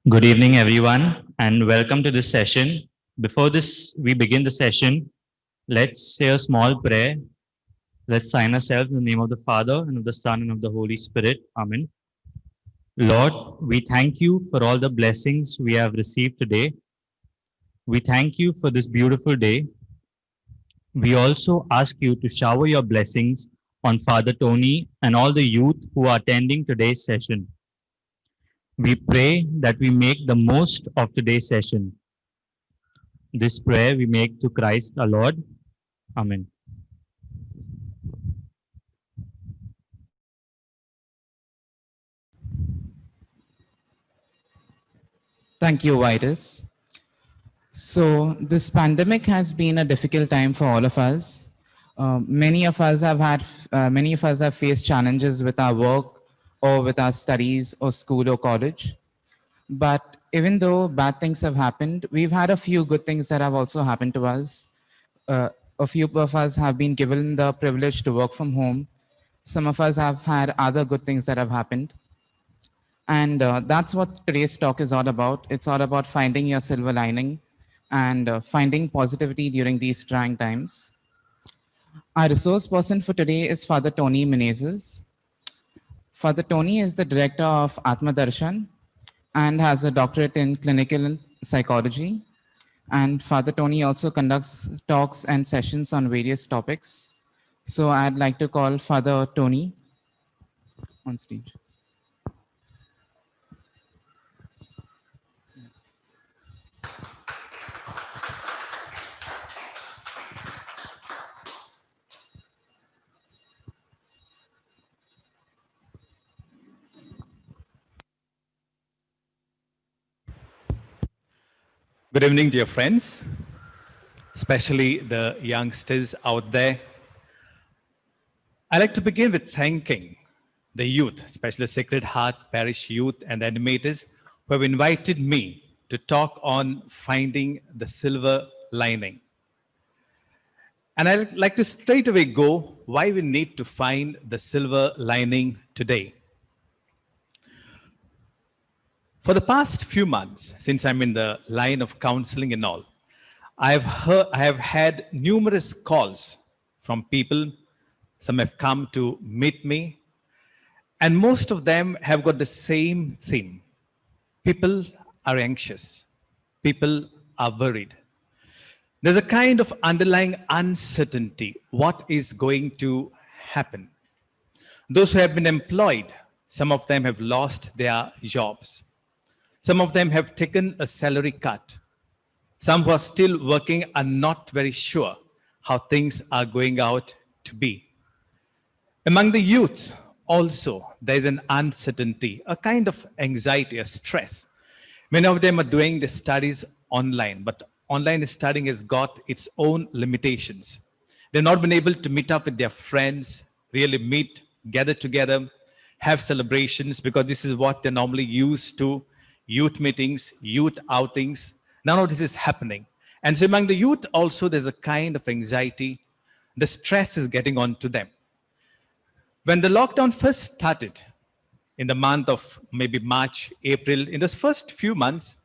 Good evening, everyone, and welcome to this session. Before we begin the session, let's say a small prayer. Let's sign ourselves in the name of the Father, and of the Son, and of the Holy Spirit. Amen. Lord, we thank you for all the blessings we have received today. We thank you for this beautiful day. We also ask you to shower your blessings on Father Tony and all the youth who are attending today's session. We pray that we make the most of today's session. This prayer we make to Christ our Lord. Amen. Thank you, Virus. So this pandemic has been a difficult time for all of us. Many of us have faced challenges with our work or with our studies or school or college. But even though bad things have happened, we've had a few good things that have also happened to us. A few of us have been given the privilege to work from home. Some of us have had other good things that have happened. And that's what today's talk is all about. It's all about finding your silver lining and finding positivity during these trying times. Our resource person for today is Father Tony Menezes. Father Tony is the director of Atma Darshan and has a doctorate in clinical psychology. And Father Tony also conducts talks and sessions on various topics. So I'd like to call Father Tony on stage. Good evening, dear friends, especially the youngsters out there. I'd like to begin with thanking the youth, especially the Sacred Heart Parish youth and the animators who have invited me to talk on finding the silver lining. And I'd like to straight away go why we need to find the silver lining today. For the past few months, since I'm in the line of counseling and all, I have had numerous calls from people. Some have come to meet me, and most of them have got the same theme. People are anxious. People are worried. There's a kind of underlying uncertainty. What is going to happen? Those who have been employed, some of them have lost their jobs. Some of them have taken a salary cut. Some who are still working are not very sure how things are going out to be. Among the youth, also, there is an uncertainty, a kind of anxiety, a stress. Many of them are doing the studies online, but online studying has got its own limitations. They've not been able to meet up with their friends, really meet, gather together, have celebrations, because this is what they're normally used to. Youth meetings, youth outings, none of this is happening. And so among the youth also, there's a kind of anxiety. The stress is getting on to them. When the lockdown first started in the month of maybe March, April, in those first few months,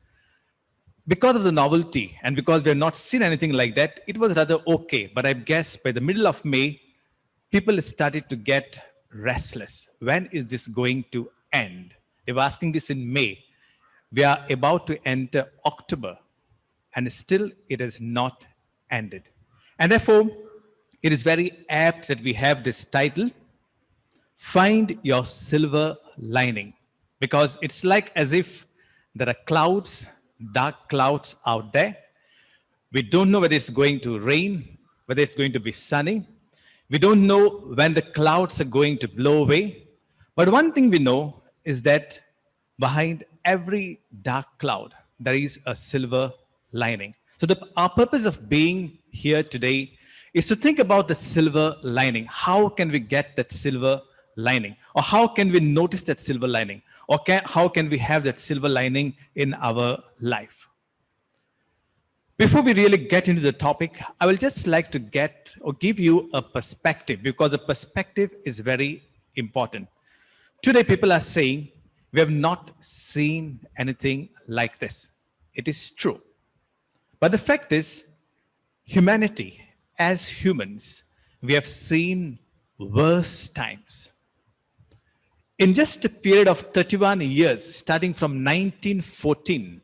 because of the novelty and because we have not seen anything like that, it was rather okay. But I guess by the middle of May, people started to get restless. When is this going to end? They were asking this in May. We are about to enter October, and still it has not ended. And therefore, it is very apt that we have this title, Find Your Silver Lining, because it's like as if there are clouds, dark clouds out there. We don't know whether it's going to rain, whether it's going to be sunny. We don't know when the clouds are going to blow away. But one thing we know is that behind every dark cloud, there is a silver lining. So our purpose of being here today is to think about the silver lining. How can we get that silver lining? Or how can we notice that silver lining? Or how can we have that silver lining in our life? Before we really get into the topic, I will just like to give you a perspective, because the perspective is very important. Today, people are saying, We have not seen anything like this. It is true. But the fact is, humanity, as humans, we have seen worse times. In just a period of 31 years, starting from 1914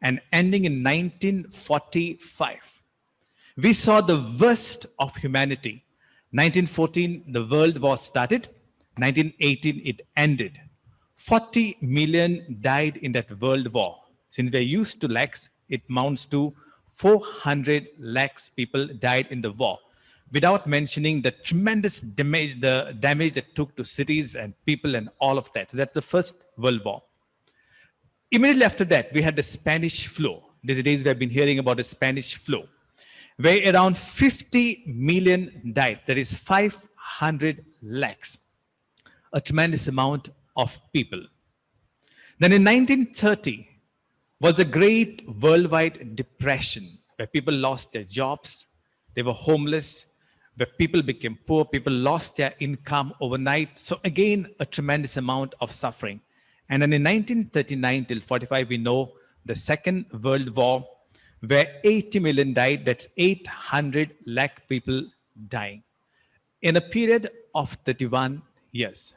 and ending in 1945, we saw the worst of humanity. 1914, the World War started. 1918, it ended. 40 million died in that World War. Since we're used to lakhs, it amounts to 400 lakhs people died in the war, without mentioning the tremendous damage, the damage that took to cities and people and all of that. So that's the First World War. Immediately after that, we had the Spanish flu. These days we have been hearing about the Spanish flu, where around 50 million died. That is 500 lakhs, a tremendous amount of people. Then in 1930 was the great worldwide depression, where people lost their jobs, they were homeless, where people became poor, people lost their income overnight. So again, a tremendous amount of suffering. And then in 1939 till 45, we know the Second World War, where 80 million died. That's 800 lakh people dying in a period of 31 years.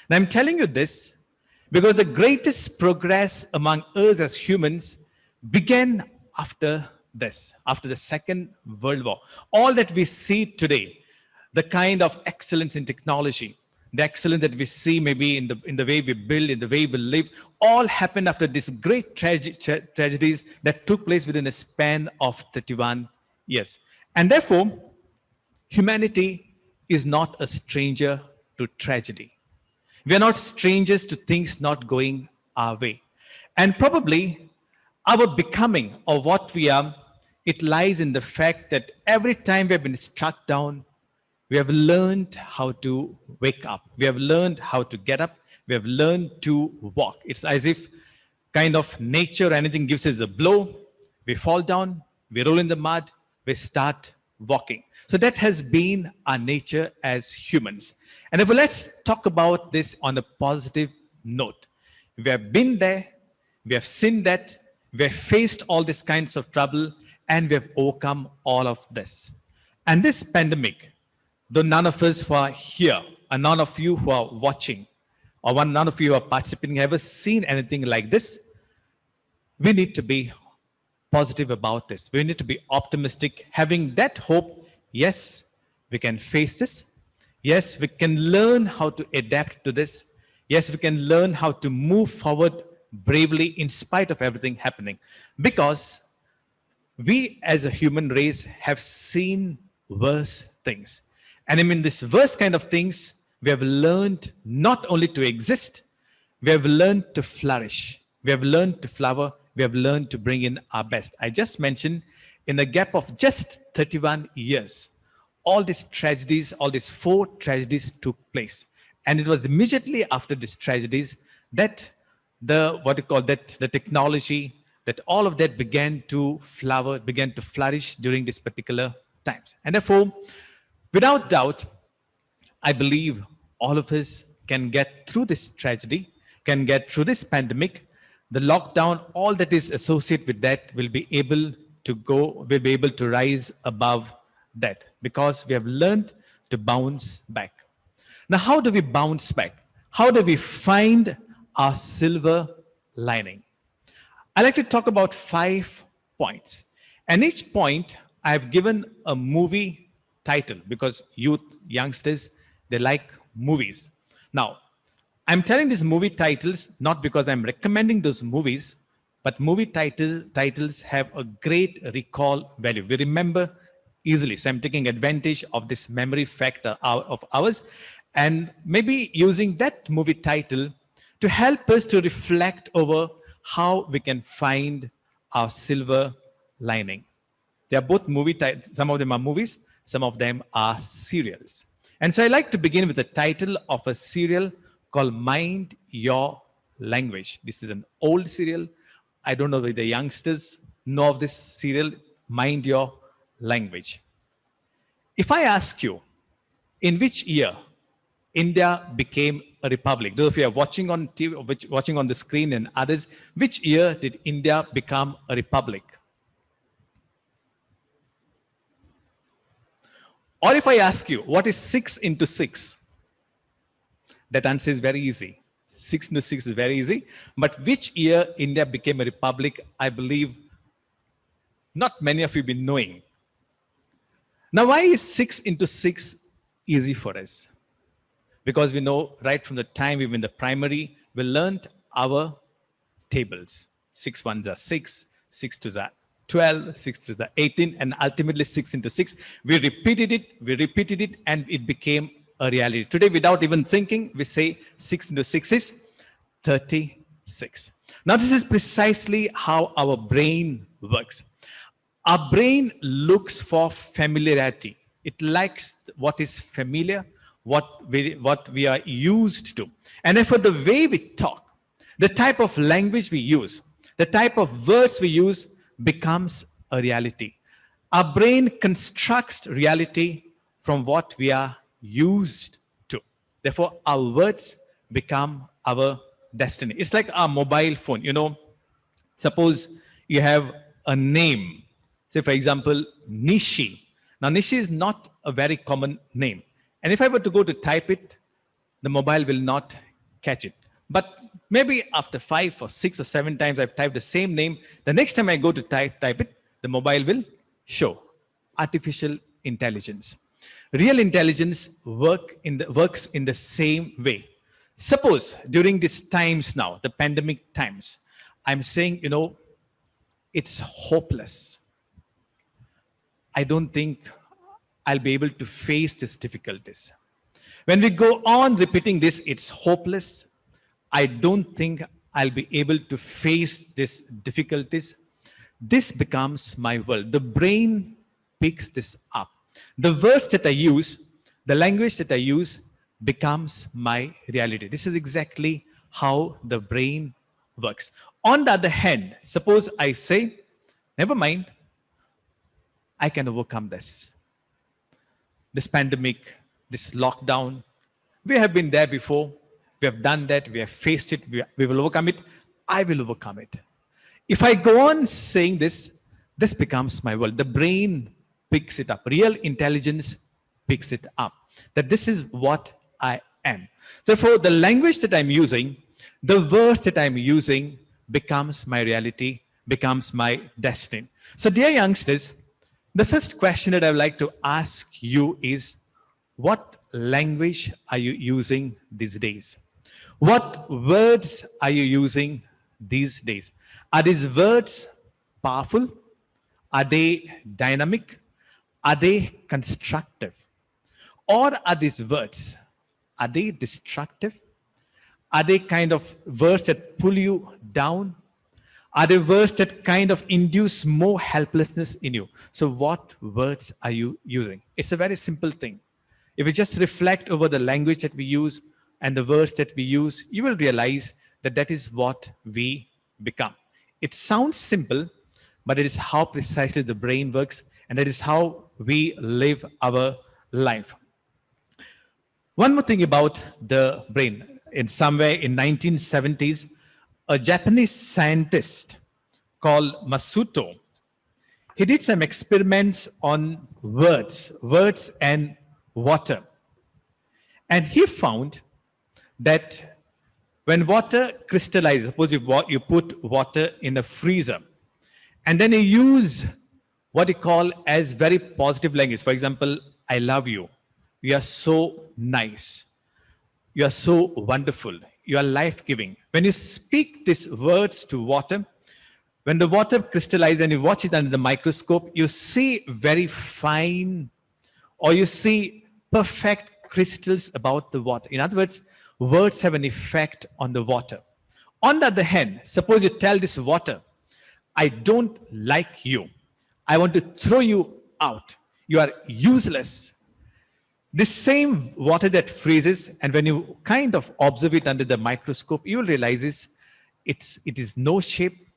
Now I'm telling you this because the greatest progress among us as humans began after this, after the Second World War. All that we see today, the kind of excellence in technology, the excellence that we see maybe in the way we build, in the way we live, all happened after these great tragedies that took place within a span of 31 years. And therefore, humanity is not a stranger to tragedy. We are not strangers to things not going our way. And probably our becoming or what we are, it lies in the fact that every time we have been struck down, we have learned how to wake up. We have learned how to get up. We have learned to walk. It's as if kind of nature or anything gives us a blow. We fall down, we roll in the mud, we start walking. So that has been our nature as humans. And if let's talk about this on a positive note. We have been there, we have seen that, we have faced all these kinds of trouble, and we have overcome all of this. And this pandemic, though none of us who are here, and none of you who are watching, or none of you who are participating have ever seen anything like this, we need to be positive about this. We need to be optimistic, having that hope. Yes, we can face this. Yes, we can learn how to adapt to this. Yes, we can learn how to move forward bravely in spite of everything happening. Because we as a human race have seen worse things. And I mean, this worse kind of things, we have learned not only to exist, we have learned to flourish. We have learned to flower. We have learned to bring in our best. I just mentioned in a gap of just 31 years, all these tragedies, all these 4 tragedies took place. And it was immediately after these tragedies that the technology, that all of that began to flower, began to flourish during these particular times. And therefore, without doubt, I believe all of us can get through this tragedy, can get through this pandemic. The lockdown, all that is associated with that will be able to rise above that because we have learned to bounce back. Now, how do we bounce back? How do we find our silver lining? I like to talk about 5 points. And each point I've given a movie title because youngsters, they like movies. Now, I'm telling these movie titles not because I'm recommending those movies, but movie titles have a great recall value. We remember easily. So I'm taking advantage of this memory factor of ours and maybe using that movie title to help us to reflect over how we can find our silver lining. They are both movie titles. Some of them are movies, some of them are serials. And so I like to begin with the title of a serial called Mind Your Language. This is an old serial. I don't know if the youngsters know of this serial, Mind Your Language. If I ask you, in which year India became a republic? Those of you are watching on TV, watching on the screen and others, which year did India become a republic? Or if I ask you, what is 6 into 6? That answer is very easy. 6 into 6 is very easy. But which year India became a republic, I believe not many of you have been knowing. Now, why is 6 into 6 easy for us? Because we know right from the time we were in the primary, we learned our tables. 6 ones are 6, 6 twos are 12, 6 twos are 18, and ultimately 6 into 6. We repeated it, and it became a reality. Today, without even thinking, we say 6 into 6 is 36. Now, this is precisely how our brain works. Our brain looks for familiarity. It likes what is familiar, what we are used to. And therefore, the way we talk, the type of language we use, the type of words we use becomes a reality. Our brain constructs reality from what we are used to. Therefore, our words become our destiny. It's like our mobile phone. You know, suppose you have a name. Say, for example, Nishi. Now, Nishi is not a very common name. And if I were to go to type it, the mobile will not catch it. But maybe after 5 or 6 or 7 times I've typed the same name, the next time I go to type it, the mobile will show. Artificial intelligence. Real intelligence works in the same way. Suppose during these times now, the pandemic times, I'm saying, you know, it's hopeless. I don't think I'll be able to face these difficulties. When we go on repeating this, it's hopeless. I don't think I'll be able to face these difficulties. This becomes my world. The brain picks this up. The words that I use, the language that I use becomes my reality. This is exactly how the brain works. On the other hand, suppose I say, never mind, I can overcome this. This pandemic, this lockdown, we have been there before. We have done that. We have faced it. We will overcome it. I will overcome it. If I go on saying this, this becomes my world. The brain picks it up. Real intelligence picks it up. That this is what I am. Therefore, the language that I'm using, the words that I'm using becomes my reality, becomes my destiny. So, dear youngsters, the first question that I would like to ask you is, what language are you using these days? What words are you using these days? Are these words powerful? Are they dynamic? Are they constructive? Or are these words, are they destructive? Are they kind of words that pull you down? Are they words that kind of induce more helplessness in you? So what words are you using? It's a very simple thing. If you just reflect over the language that we use and the words that we use, you will realize that that is what we become. It sounds simple, but it is how precisely the brain works, and that is how we live our life. One more thing about the brain. In somewhere in 1970s, a Japanese scientist called Masuto, he did some experiments on words and water. And he found that when water crystallizes, suppose you put water in a freezer, and then you use what you call as very positive language. For example, I love you. You are so nice. You are so wonderful. You are life-giving. When you speak these words to water, when the water crystallizes and you watch it under the microscope, you see very fine, or you see perfect crystals about the water. In other words, words have an effect on the water. On the other hand, suppose you tell this water, I don't like you. I want to throw you out. You are useless. This same water that freezes, and when you kind of observe it under the microscope, you will realize it is no shape.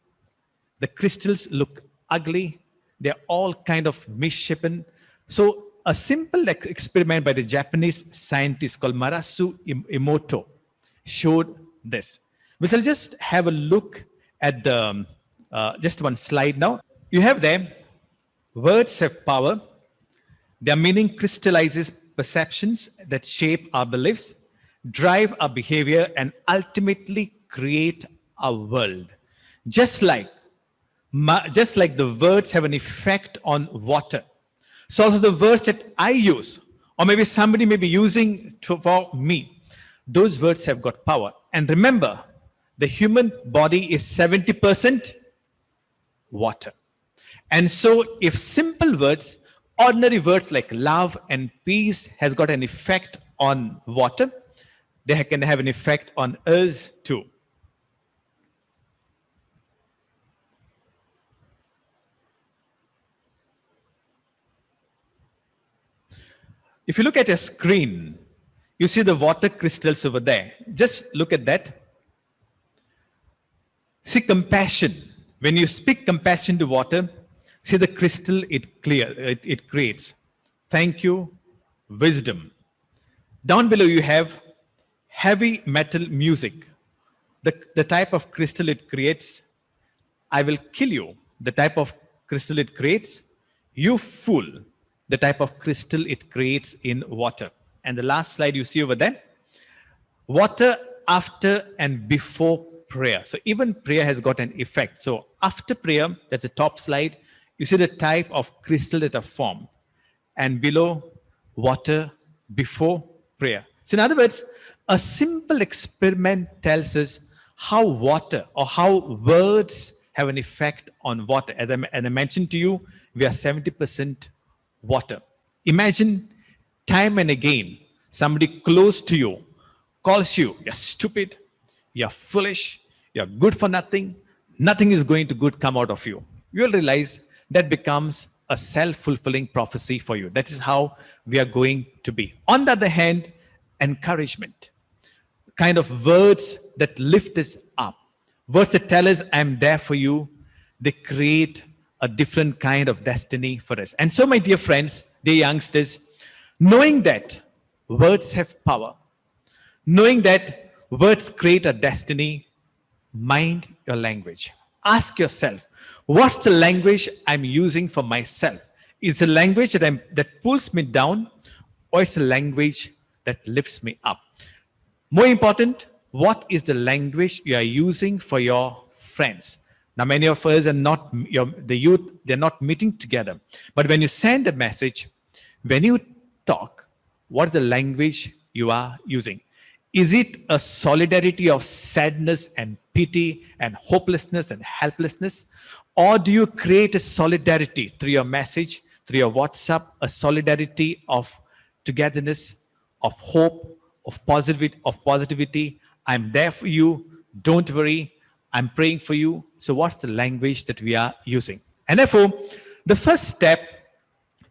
The crystals look ugly. They're all kind of misshapen. So a simple experiment by the Japanese scientist called Marasu Emoto showed this. We shall just have a look at the just one slide now. You have there, words have power. Their meaning crystallizes perceptions that shape our beliefs, drive our behavior, and ultimately create our world. Just like the words have an effect on water. So also the words that I use, or maybe somebody may be using for me, those words have got power. And remember, the human body is 70% water. And so if simple words, ordinary words like love and peace has got an effect on water, they can have an effect on us too. If you look at a screen, you see the water crystals over there. Just look at that. See compassion. When you speak compassion to water, see the crystal it creates. Thank you, wisdom. Down below you have heavy metal music. The type of crystal it creates, I will kill you. The type of crystal it creates, you fool. The type of crystal it creates in water. And the last slide you see over there, water after and before prayer. So even prayer has got an effect. So after prayer, that's the top slide, you see the type of crystal that are formed. And below, water before prayer. So in other words, a simple experiment tells us how water or how words have an effect on water. As I mentioned to you, we are 70% water. Imagine time and again, somebody close to you calls you, you're stupid, you're foolish, you're good for nothing, nothing is going to good come out of you. You'll realize that becomes a self-fulfilling prophecy for you. That is how we are going to be. On the other hand, encouragement, kind of words that lift us up, words that tell us, I'm there for you, they create a different kind of destiny for us. And so, my dear friends, dear youngsters, knowing that words have power, knowing that words create a destiny, mind your language. Ask yourself, what's the language I'm using for myself? Is it a language that pulls me down, or it's a language that lifts me up? More important, what is the language you are using for your friends? Now, many of us are not, the youth, they're not meeting together. But when you send a message, when you talk, what is the language you are using? Is it a solidarity of sadness and pity and hopelessness and helplessness? Or do you create a solidarity through your message, through your WhatsApp, a solidarity of togetherness, of hope, of positivity? I'm there for you. Don't worry. I'm praying for you. So what's the language that we are using? And therefore, the first step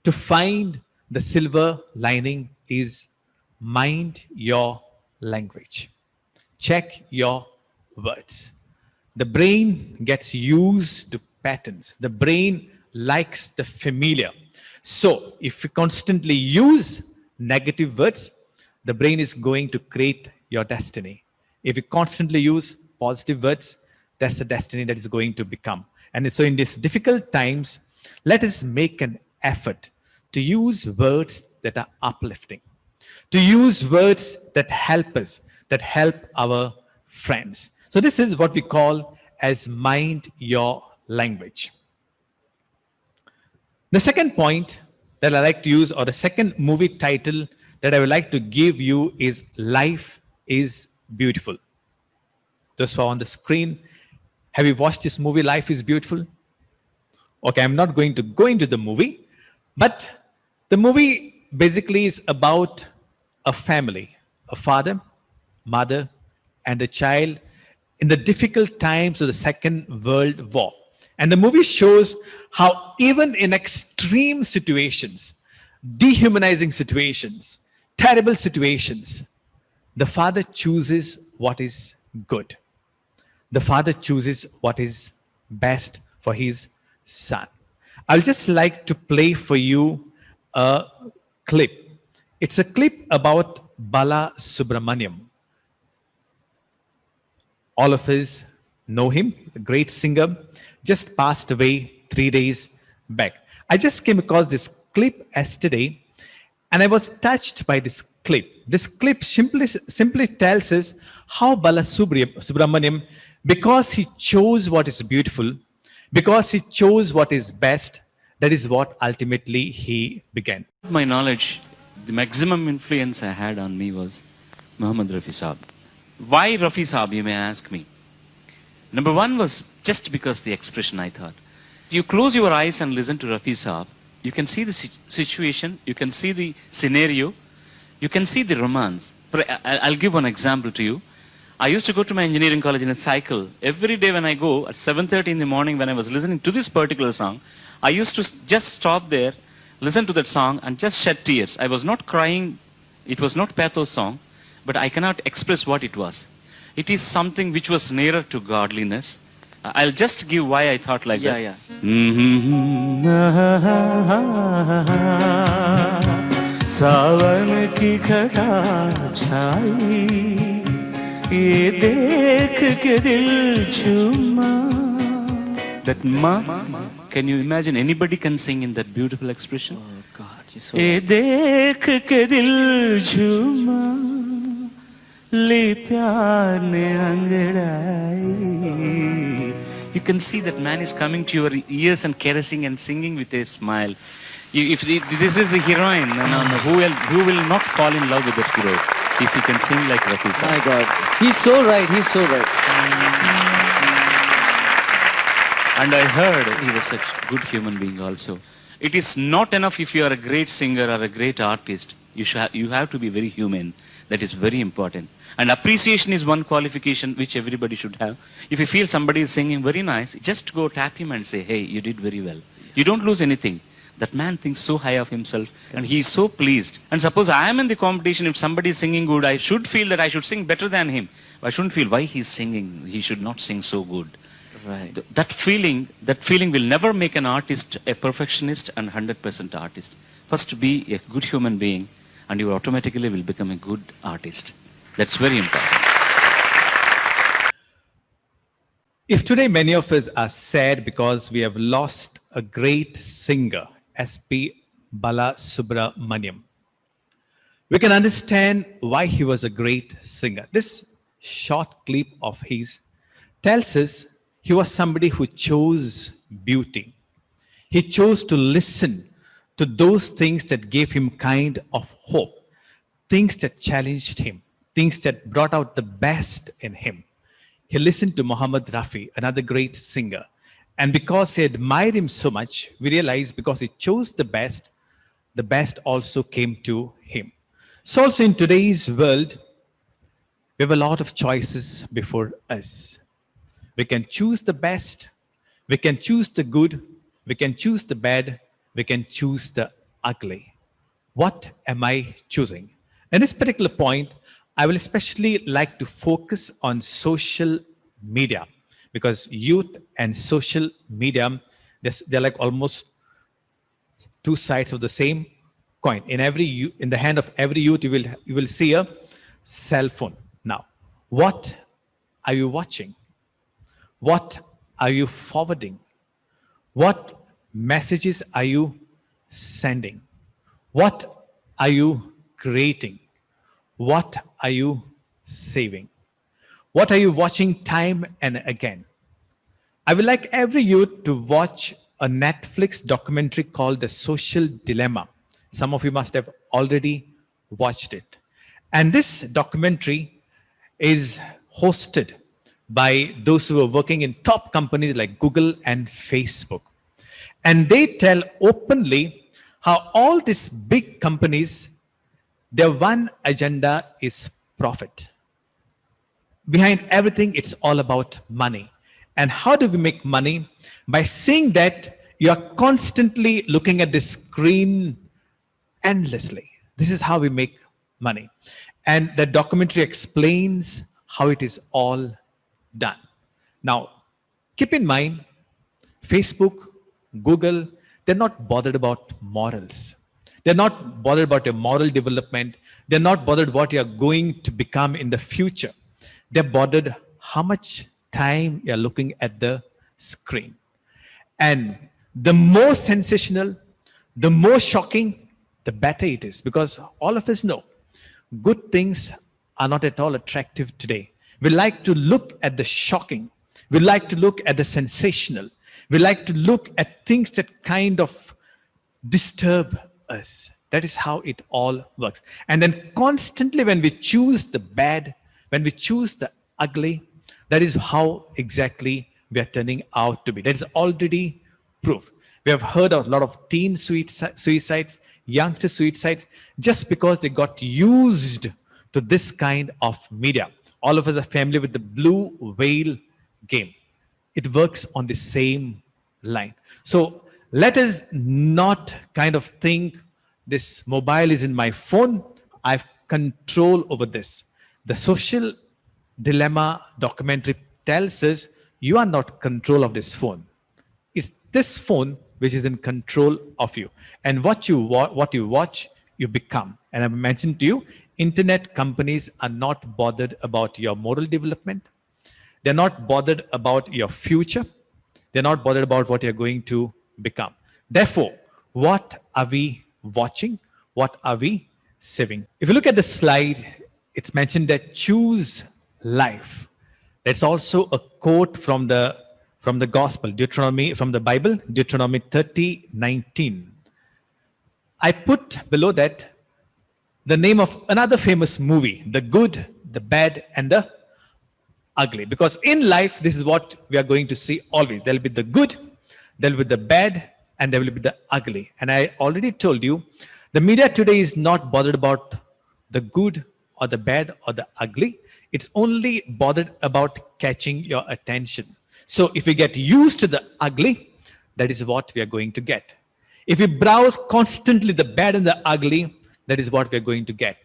to find the silver lining is mind your language. Check your words. The brain gets used to patterns. The brain likes the familiar. So if you constantly use negative words, the brain is going to create your destiny. If you constantly use positive words, that's the destiny that is going to become. And so in these difficult times, let us make an effort to use words that are uplifting, to use words that help us, that help our friends. So this is what we call as mind your language. The second point that I like to use, or the second movie title that I would like to give you, is Life is Beautiful. Those who are on the screen, have you watched this movie, Life is Beautiful? Okay, I'm not going to go into the movie, but the movie basically is about a family, a father, mother, and a child in the difficult times of the Second World War. And the movie shows how even in extreme situations, dehumanizing situations, terrible situations, the father chooses what is good. The father chooses what is best for his son. I'll just like to play for you a clip. It's a clip about Bala Subramaniam. All of us know him. He's a great singer. Just passed away 3 days back. I just came across this clip yesterday and I was touched by this clip. This clip simply tells us how Bala Subramaniam, because he chose what is beautiful, because he chose what is best, that is what ultimately he began. My knowledge, the maximum influence I had on me was Muhammad Rafi Saab. Why Rafi Saab, you may ask me. Number one was just because the expression, I thought. You close your eyes and listen to Rafi Saab, you can see the situation, you can see the scenario, you can see the romance. I'll give one example to you. I used to go to my engineering college in a cycle. Every day when I go at 7:30 in the morning when I was listening to this particular song, I used to just stop there, listen to that song and just shed tears. I was not crying, it was not pathos song, but I cannot express what it was. It is something which was nearer to godliness. I'll just give why I thought like that. Yeah. सावन की घटा छाई ये देख के दिल झूमा. That ma, can you imagine anybody can sing in that beautiful expression? Oh God, you're so ये देख के दिल झूमा ले प्यार ने अंगड़ाई. You can see that man is coming to your ears and caressing and singing with a smile. If this is the heroine, who will not fall in love with that hero if he can sing like Rafi Saab? My God, he's so right. He's so right. And I heard he was such a good human being also. It is not enough if you are a great singer or a great artist. You have to be very human. That is very important. And appreciation is one qualification which everybody should have. If you feel somebody is singing very nice, just go tap him and say, hey, you did very well. You don't lose anything. That man thinks so high of himself and he is so pleased. And suppose I am in the competition, if somebody is singing good, I should feel that I should sing better than him. I shouldn't feel why he's singing, he should not sing so good. Right. That feeling will never make an artist a perfectionist and 100% artist. First be a good human being and you automatically will become a good artist. That's very important. If today many of us are sad because we have lost a great singer, S.P. Bala Subramaniam, we can understand why he was a great singer. This short clip of his tells us he was somebody who chose beauty. He chose to listen to those things that gave him kind of hope, things that challenged him, things that brought out the best in him. He listened to Muhammad Rafi, another great singer. And because he admired him so much, we realize because he chose the best also came to him. So also in today's world, we have a lot of choices before us. We can choose the best, we can choose the good, we can choose the bad, we can choose the ugly. What am I choosing? In this particular point, I will especially like to focus on social media because youth and social media, they're like almost two sides of the same coin. In the hand of every youth, you will see a cell phone. Now, what are you watching? What are you forwarding? What messages are you sending? What are you creating? What are you saving? What are you watching time and again? I would like every youth to watch a Netflix documentary called The Social Dilemma. Some of you must have already watched it. And this documentary is hosted by those who are working in top companies like Google and Facebook. And they tell openly how all these big companies, their one agenda is profit. Behind everything, it's all about money. And how do we make money? By seeing that you are constantly looking at the screen endlessly. This is how we make money. And the documentary explains how it is all done. Now, keep in mind, Facebook, Google, they're not bothered about morals. They're not bothered about your moral development. They're not bothered what you're going to become in the future. They're bothered how much time you're looking at the screen. And the more sensational, the more shocking, the better it is. Because all of us know good things are not at all attractive today. We like to look at the shocking. We like to look at the sensational. We like to look at things that kind of disturb us. That is how it all works. And then constantly when we choose the bad, when we choose the ugly, that is how exactly we are turning out to be. That is already proved. We have heard of a lot of teen suicides, youngster suicides, just because they got used to this kind of media. All of us are familiar with the blue whale game. It works on the same line. So let us not kind of think this mobile is in my phone. I have control over this. The Social Dilemma documentary tells us you are not control of this phone. It's this phone which is in control of you. And what you watch, you become. And I mentioned to you, internet companies are not bothered about your moral development. They're not bothered about your future. They're not bothered about what you're going to become. Therefore, what are we watching? What are we saving? If you look at the slide, it's mentioned that choose life. That's also a quote from the gospel, Deuteronomy, from the Bible, Deuteronomy 30:19. I put below that the name of another famous movie, The Good, the Bad, and the Ugly. Because in life, this is what we are going to see always. There will be the good, there will be the bad, and there will be the ugly. And I already told you, the media today is not bothered about the good or the bad or the ugly. It's only bothered about catching your attention. So if we get used to the ugly, that is what we are going to get. If we browse constantly the bad and the ugly, that is what we are going to get.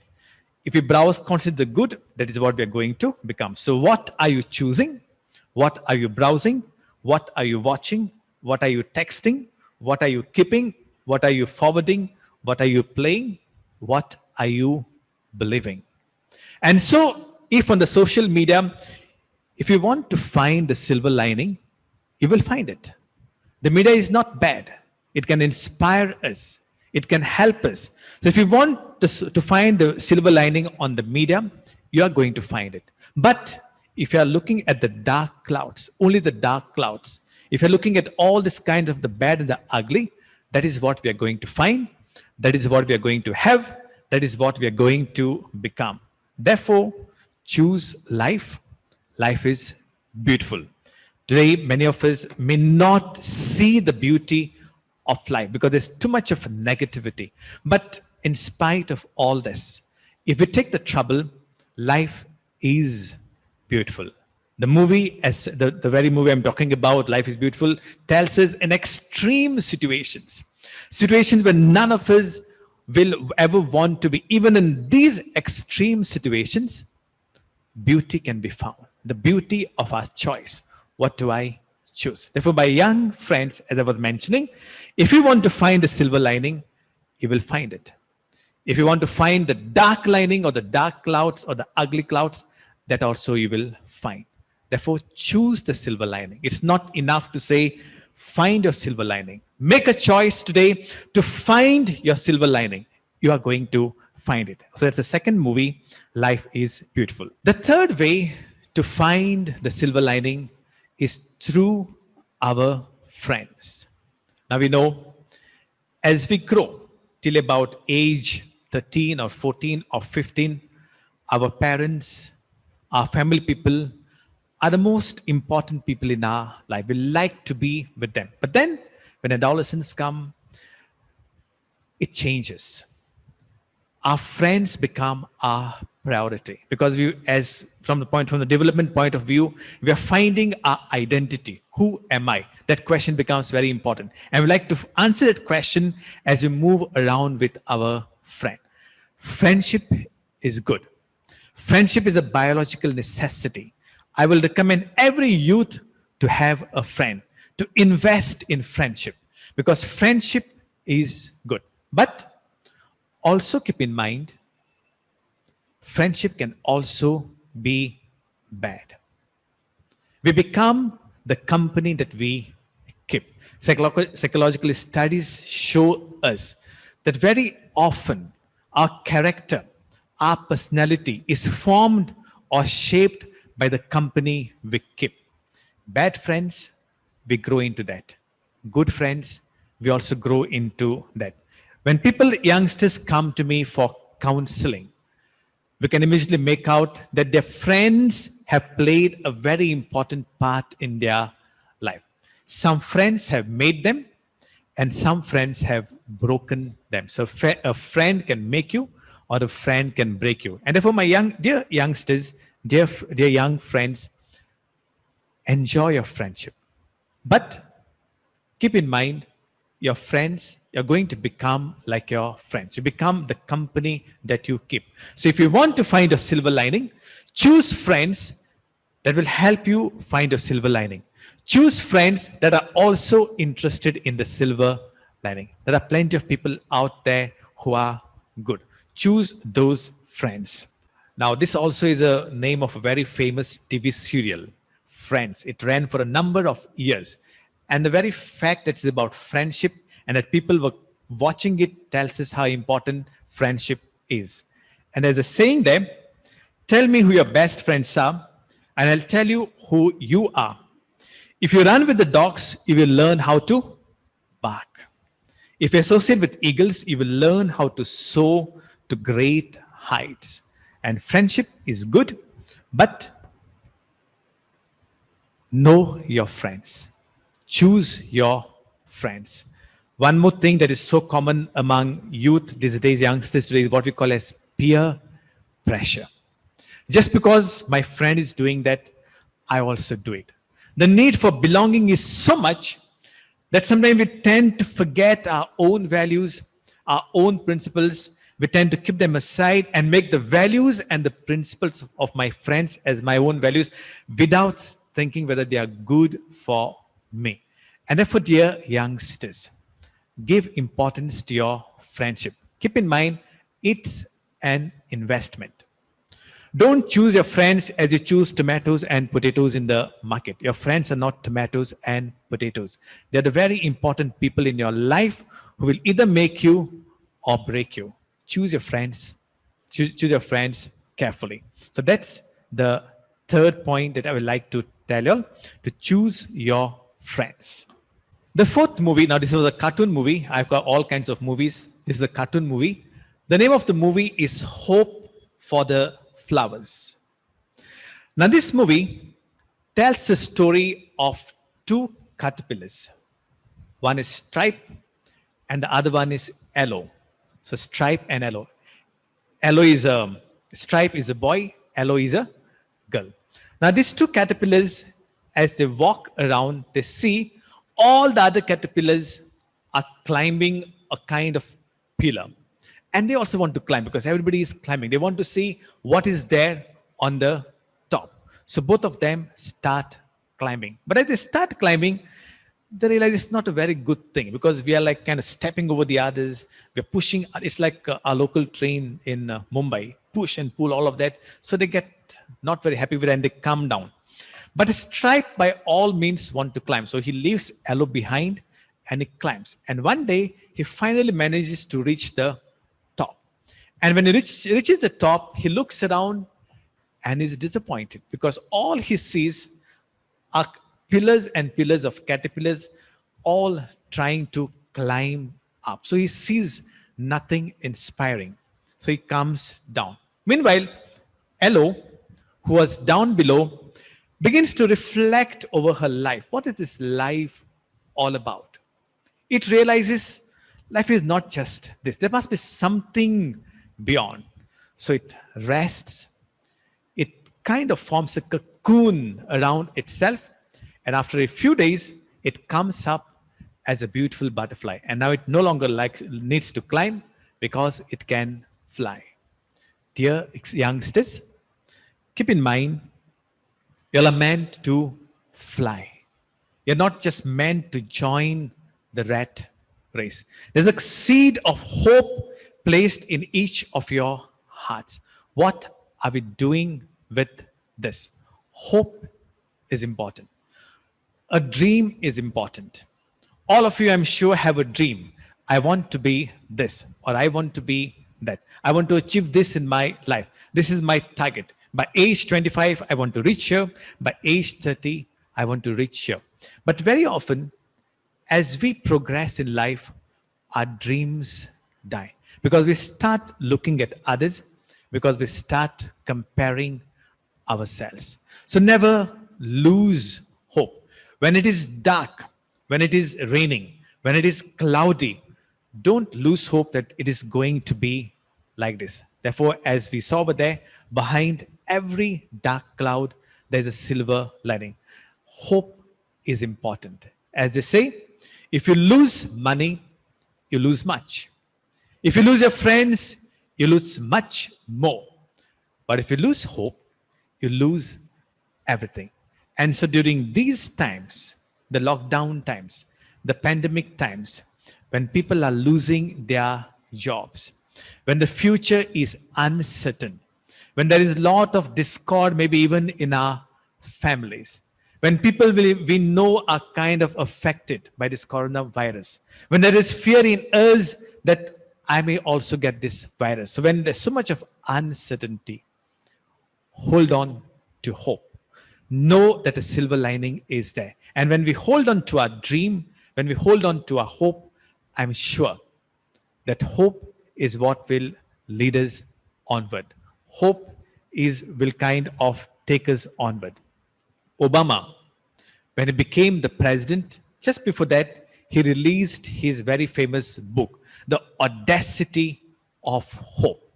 If we browse constantly the good, that is what we are going to become. So what are you choosing? What are you browsing? What are you watching? What are you texting? What are you keeping? What are you forwarding? What are you playing? What are you believing? And so if on the social media, if you want to find the silver lining, you will find it. The media is not bad. It can inspire us. It can help us. So if you want to find the silver lining on the media, you are going to find it. But if you are looking at the dark clouds, only the dark clouds, if you're looking at all this kind of the bad and the ugly, that is what we are going to find. That is what we are going to have. That is what we are going to become. Therefore, choose life. Life is beautiful. Today, many of us may not see the beauty of life because there's too much of negativity. But in spite of all this, if we take the trouble, life is beautiful. The movie, as the very movie I'm talking about, Life is Beautiful, tells us in extreme situations where none of us will ever want to be. Even in these extreme situations, beauty can be found. The beauty of our choice. What do I choose? Therefore, my young friends, as I was mentioning, if you want to find the silver lining, you will find it. If you want to find the dark lining or the dark clouds or the ugly clouds, that also you will find. Therefore, choose the silver lining. It's not enough to say, find your silver lining. Make a choice today to find your silver lining. You are going to find it. So that's the second movie, Life is Beautiful. The third way to find the silver lining is through our friends. Now we know as we grow till about age 13 or 14 or 15, our parents, our family people are the most important people in our life. We like to be with them. But then when adolescents come, it changes. Our friends become our priority because from the development point of view, we are finding our identity. Who am I? That question becomes very important. And we like to answer that question as we move around with our friend. Friendship is good. Friendship is a biological necessity. I will recommend every youth to have a friend, to invest in friendship because friendship is good. But Also keep in mind, friendship can also be bad. We become the company that we keep. Psychological studies show us that very often our character, our personality is formed or shaped by the company we keep. Bad friends, we grow into that. Good friends, we also grow into that. When youngsters come to me for counseling, we can immediately make out that their friends have played a very important part in their life. Some friends have made them, and some friends have broken them. So a friend can make you, or a friend can break you. And therefore, dear youngsters, dear young friends, enjoy your friendship. But keep in mind, your friends, you're going to become like your friends. You become the company that you keep. So if you want to find a silver lining, choose friends that will help you find a silver lining. Choose friends that are also interested in the silver lining. There are plenty of people out there who are good. Choose those friends. Now, this also is a name of a very famous TV serial, Friends. It ran for a number of years. And the very fact that it's about friendship and that people were watching it tells us how important friendship is. And there's a saying there, tell me who your best friends are, and I'll tell you who you are. If you run with the dogs, you will learn how to bark. If you associate with eagles, you will learn how to soar to great heights. And friendship is good, but know your friends. Choose your friends. One more thing that is so common among youth these days, youngsters today, is what we call as peer pressure. Just because my friend is doing that, I also do it. The need for belonging is so much that sometimes we tend to forget our own values, our own principles. We tend to keep them aside and make the values and the principles of my friends as my own values without thinking whether they are good for me. And therefore, dear youngsters, give importance to your friendship. Keep in mind, it's an investment. Don't choose your friends as you choose tomatoes and potatoes in the market. Your friends are not tomatoes and potatoes. They're the very important people in your life who will either make you or break you. Choose your friends. Choose your friends carefully. So that's the third point that I would like to tell you all, to choose your friends. The fourth movie, now this was a cartoon movie. I've got all kinds of movies. This is a cartoon movie. The name of the movie is Hope for the Flowers. Now this movie tells the story of two caterpillars. One is Stripe and the other one is Aloe. So Stripe and Aloe. Stripe is a boy, Aloe is a girl. Now these two caterpillars, as they walk around, they see all the other caterpillars are climbing a kind of pillar. And they also want to climb because everybody is climbing. They want to see what is there on the top. So both of them start climbing. But as they start climbing, they realize it's not a very good thing because we are like kind of stepping over the others. We're pushing. It's like our local train in Mumbai. Push and pull, all of that. So they get not very happy with it and they come down. But Stripe by all means want to climb. So he leaves Aloe behind and he climbs. And one day he finally manages to reach the top. And when he reaches the top, he looks around and is disappointed because all he sees are pillars and pillars of caterpillars all trying to climb up. So he sees nothing inspiring. So he comes down. Meanwhile, Aloe, who was down below, begins to reflect over her life. What is this life all about? It realizes life is not just this. There must be something beyond. So it rests. It kind of forms a cocoon around itself. And after a few days, it comes up as a beautiful butterfly. And now it no longer needs to climb because it can fly. Dear youngsters, keep in mind, you are meant to fly. You're not just meant to join the rat race. There's a seed of hope placed in each of your hearts. What are we doing with this? Hope is important. A dream is important. All of you, I'm sure, have a dream. I want to be this, or I want to be that. I want to achieve this in my life. This is my target. By age 25, I want to reach here. By age 30, I want to reach here. But very often, as we progress in life, our dreams die because we start looking at others, because we start comparing ourselves. So never lose hope. When it is dark, when it is raining, when it is cloudy, don't lose hope that it is going to be like this. Therefore, as we saw over there, behind every dark cloud, there's a silver lining. Hope is important. As they say, if you lose money, you lose much. If you lose your friends, you lose much more. But if you lose hope, you lose everything. And so during these times, the lockdown times, the pandemic times, when people are losing their jobs, when the future is uncertain, when there is a lot of discord, maybe even in our families, when people we know are kind of affected by this coronavirus, when there is fear in us that I may also get this virus. So when there's so much of uncertainty, hold on to hope. Know that the silver lining is there. And when we hold on to our dream, when we hold on to our hope, I'm sure that hope is what will lead us onward. Hope will kind of take us onward. Obama, when he became the president, just before that, he released his very famous book, The Audacity of Hope.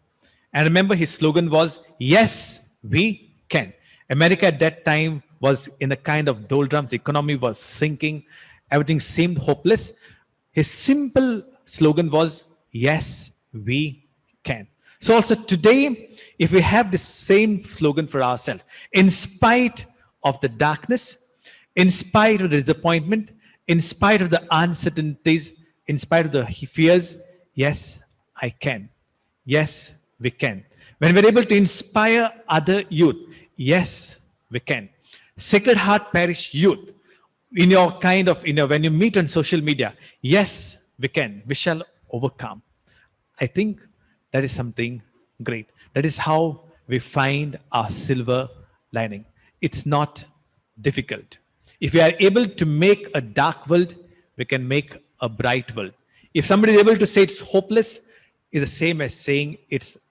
And remember, his slogan was, "Yes, we can." America at that time was in a kind of doldrums. The economy was sinking. Everything seemed hopeless. His simple slogan was, "Yes, we can." So also today, if we have the same slogan for ourselves, in spite of the darkness, in spite of the disappointment, in spite of the uncertainties, in spite of the fears, yes, I can. Yes, we can. When we're able to inspire other youth, yes, we can. Sacred Heart Parish youth, when you meet on social media, yes, we can. We shall overcome. I think that is something great. That is how we find our silver lining. It's not difficult. If we are able to make a dark world, we can make a bright world. If somebody is able to say it's hopeless, it's the same as saying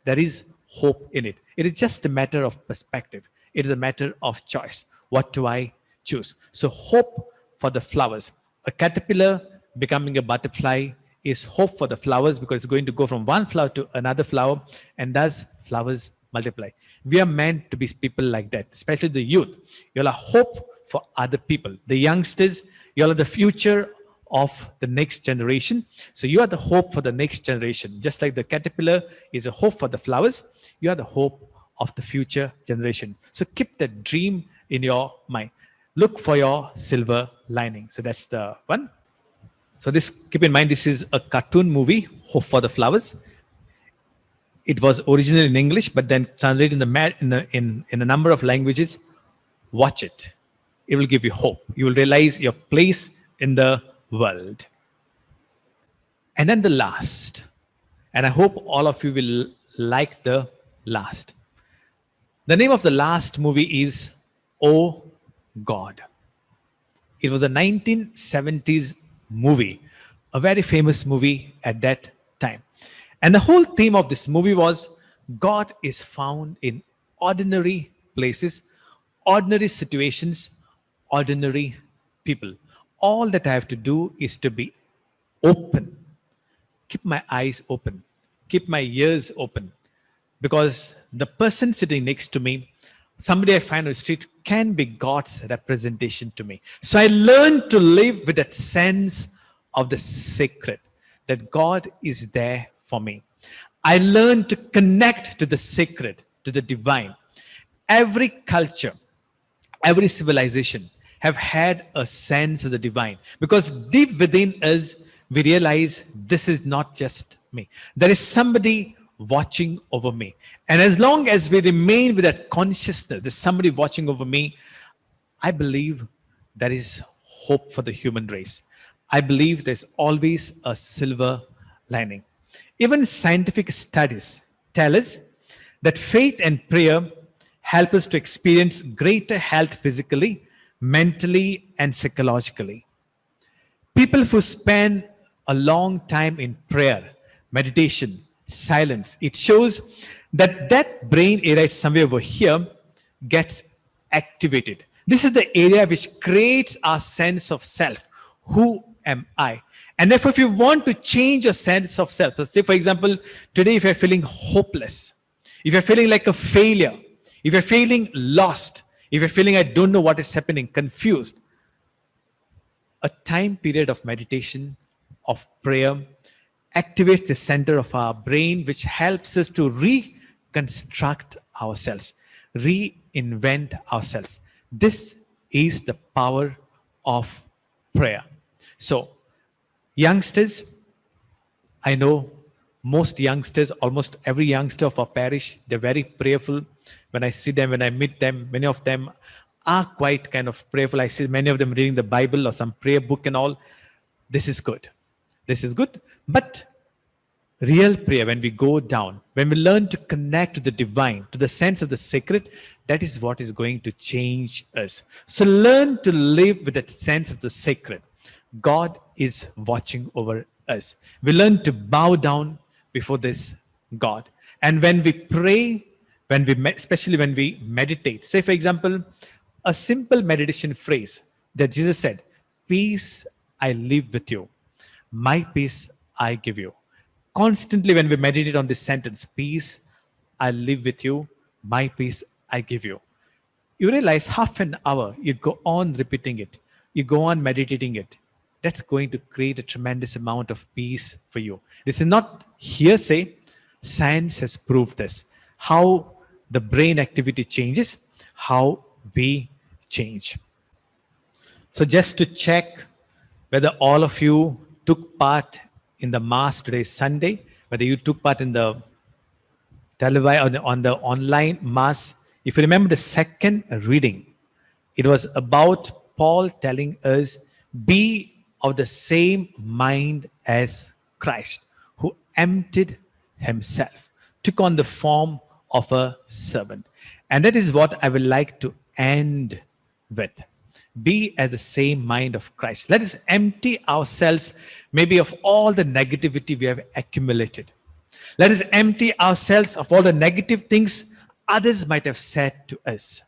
there is hope in it. It is just a matter of perspective. It is a matter of choice. What do I choose? So hope for the flowers. A caterpillar becoming a butterfly is hope for the flowers because it's going to go from one flower to another flower, and thus flowers multiply. We are meant to be people like that, especially the youth. You all are hope for other people. The youngsters, you all are the future of the next generation. So you are the hope for the next generation. Just like the caterpillar is a hope for the flowers, you are the hope of the future generation. So keep that dream in your mind. Look for your silver lining. So that's the one. So keep in mind, this is a cartoon movie, Hope for the Flowers. It was originally in English, but then translated in a number of languages. Watch it. It will give you hope. You will realize your place in the world. And then the last, and I hope all of you will like the last. The name of the last movie is Oh God. It was a 1970s movie, a very famous movie at that time. And the whole theme of this movie was God is found in ordinary places, ordinary situations, ordinary people. All that I have to do is to be open. Keep my eyes open. Keep my ears open. Because the person sitting next to me, somebody I find on the street, can be God's representation to me. So I learned to live with that sense of the sacred, that God is there for me. I learned to connect to the sacred, to the divine. Every culture, every civilization have had a sense of the divine, because deep within us, we realize this is not just me. There is somebody watching over me. And as long as we remain with that consciousness, there's somebody watching over me, I believe there is hope for the human race. I believe there's always a silver lining. Even scientific studies tell us that faith and prayer help us to experience greater health physically, mentally, and psychologically. People who spend a long time in prayer, meditation, silence, it shows that that brain area somewhere over here gets activated. This is the area which creates our sense of self. Who am I? And therefore, if you want to change your sense of self, so say for example, today if you're feeling hopeless, if you're feeling like a failure, if you're feeling lost, if you're feeling I don't know what is happening, confused, a time period of meditation, of prayer, activates the center of our brain, which helps us to reconstruct ourselves, reinvent ourselves. This is the power of prayer. So, youngsters, I know most youngsters, almost every youngster of our parish, they're very prayerful. When I see them, when I meet them, many of them are quite kind of prayerful. I see many of them reading the Bible or some prayer book and all. This is good. This is good. But real prayer, when we go down, when we learn to connect to the divine, to the sense of the sacred, that is what is going to change us. So learn to live with that sense of the sacred. God is watching over us. We learn to bow down before this God. And when we pray, especially when we meditate, say for example, a simple meditation phrase that Jesus said, peace I live with you, my peace I give you. Constantly when we meditate on this sentence, peace I live with you, my peace I give you, you realize half an hour, you go on repeating it, you go on meditating it. That's going to create a tremendous amount of peace for you. This is not hearsay. Science has proved this. How the brain activity changes, how we change. So just to check whether all of you took part in the Mass today, Sunday, whether you took part in the televised on the online Mass. If you remember the second reading, it was about Paul telling us, be of the same mind as Christ, who emptied himself, took on the form of a servant. And that is what I would like to end with. Be as the same mind of Christ. Let us empty ourselves maybe of all the negativity we have accumulated. Let us empty ourselves of all the negative things others might have said to us.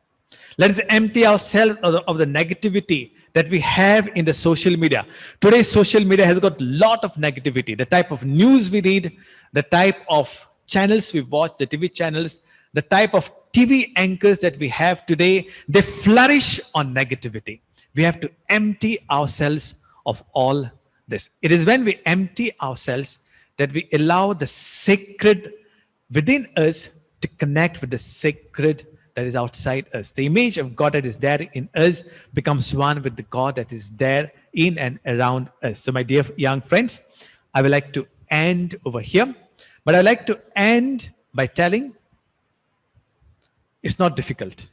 Let us empty ourselves of the negativity that we have in the social media. Today's social media has got a lot of negativity. The type of news we read, the type of channels we watch, the TV channels, the type of TV anchors that we have today, they flourish on negativity. We have to empty ourselves of all this. It is when we empty ourselves that we allow the sacred within us to connect with the sacred that is outside us. The image of God that is there in us becomes one with the God that is there in and around us. So my dear young friends, I would like to end over here, but I'd like to end by telling it's not difficult.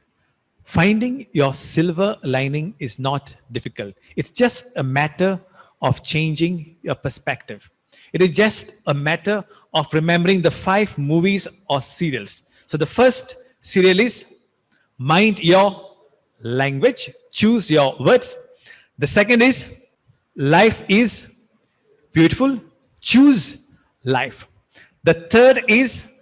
Finding your silver lining is not difficult. It's just a matter of changing your perspective. It is just a matter of remembering the 5 movies or serials. So the first serial is mind your language, choose your words. The second is life is beautiful, choose life. The third is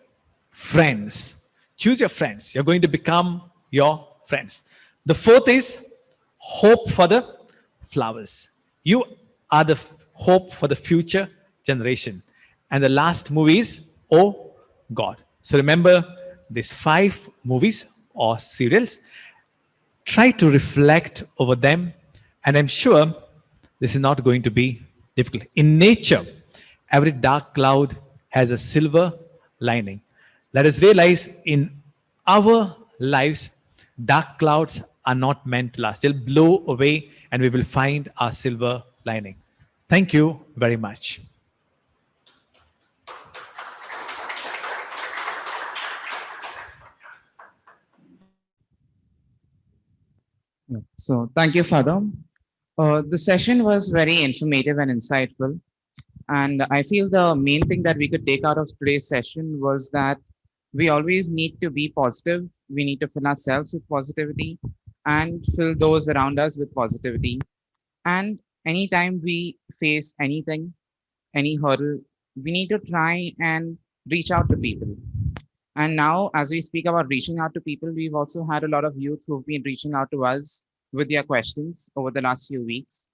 friends. Choose your friends. You're going to become your friends. The fourth is hope for the flowers. You are the hope for the future generation. And the last movie is Oh God. So remember these 5 movies or serials. Try to reflect over them, and I'm sure this is not going to be difficult. In nature, every dark cloud has a silver lining. Let us realize in our lives, dark clouds are not meant to last. They'll blow away and we will find our silver lining. Thank you very much. Yeah. So thank you, Father. The session was very informative and insightful. And I feel the main thing that we could take out of today's session was that we always need to be positive. We need to fill ourselves with positivity and fill those around us with positivity. And anytime we face anything, any hurdle, we need to try and reach out to people. And now, as we speak about reaching out to people, we've also had a lot of youth who've been reaching out to us with their questions over the last few weeks.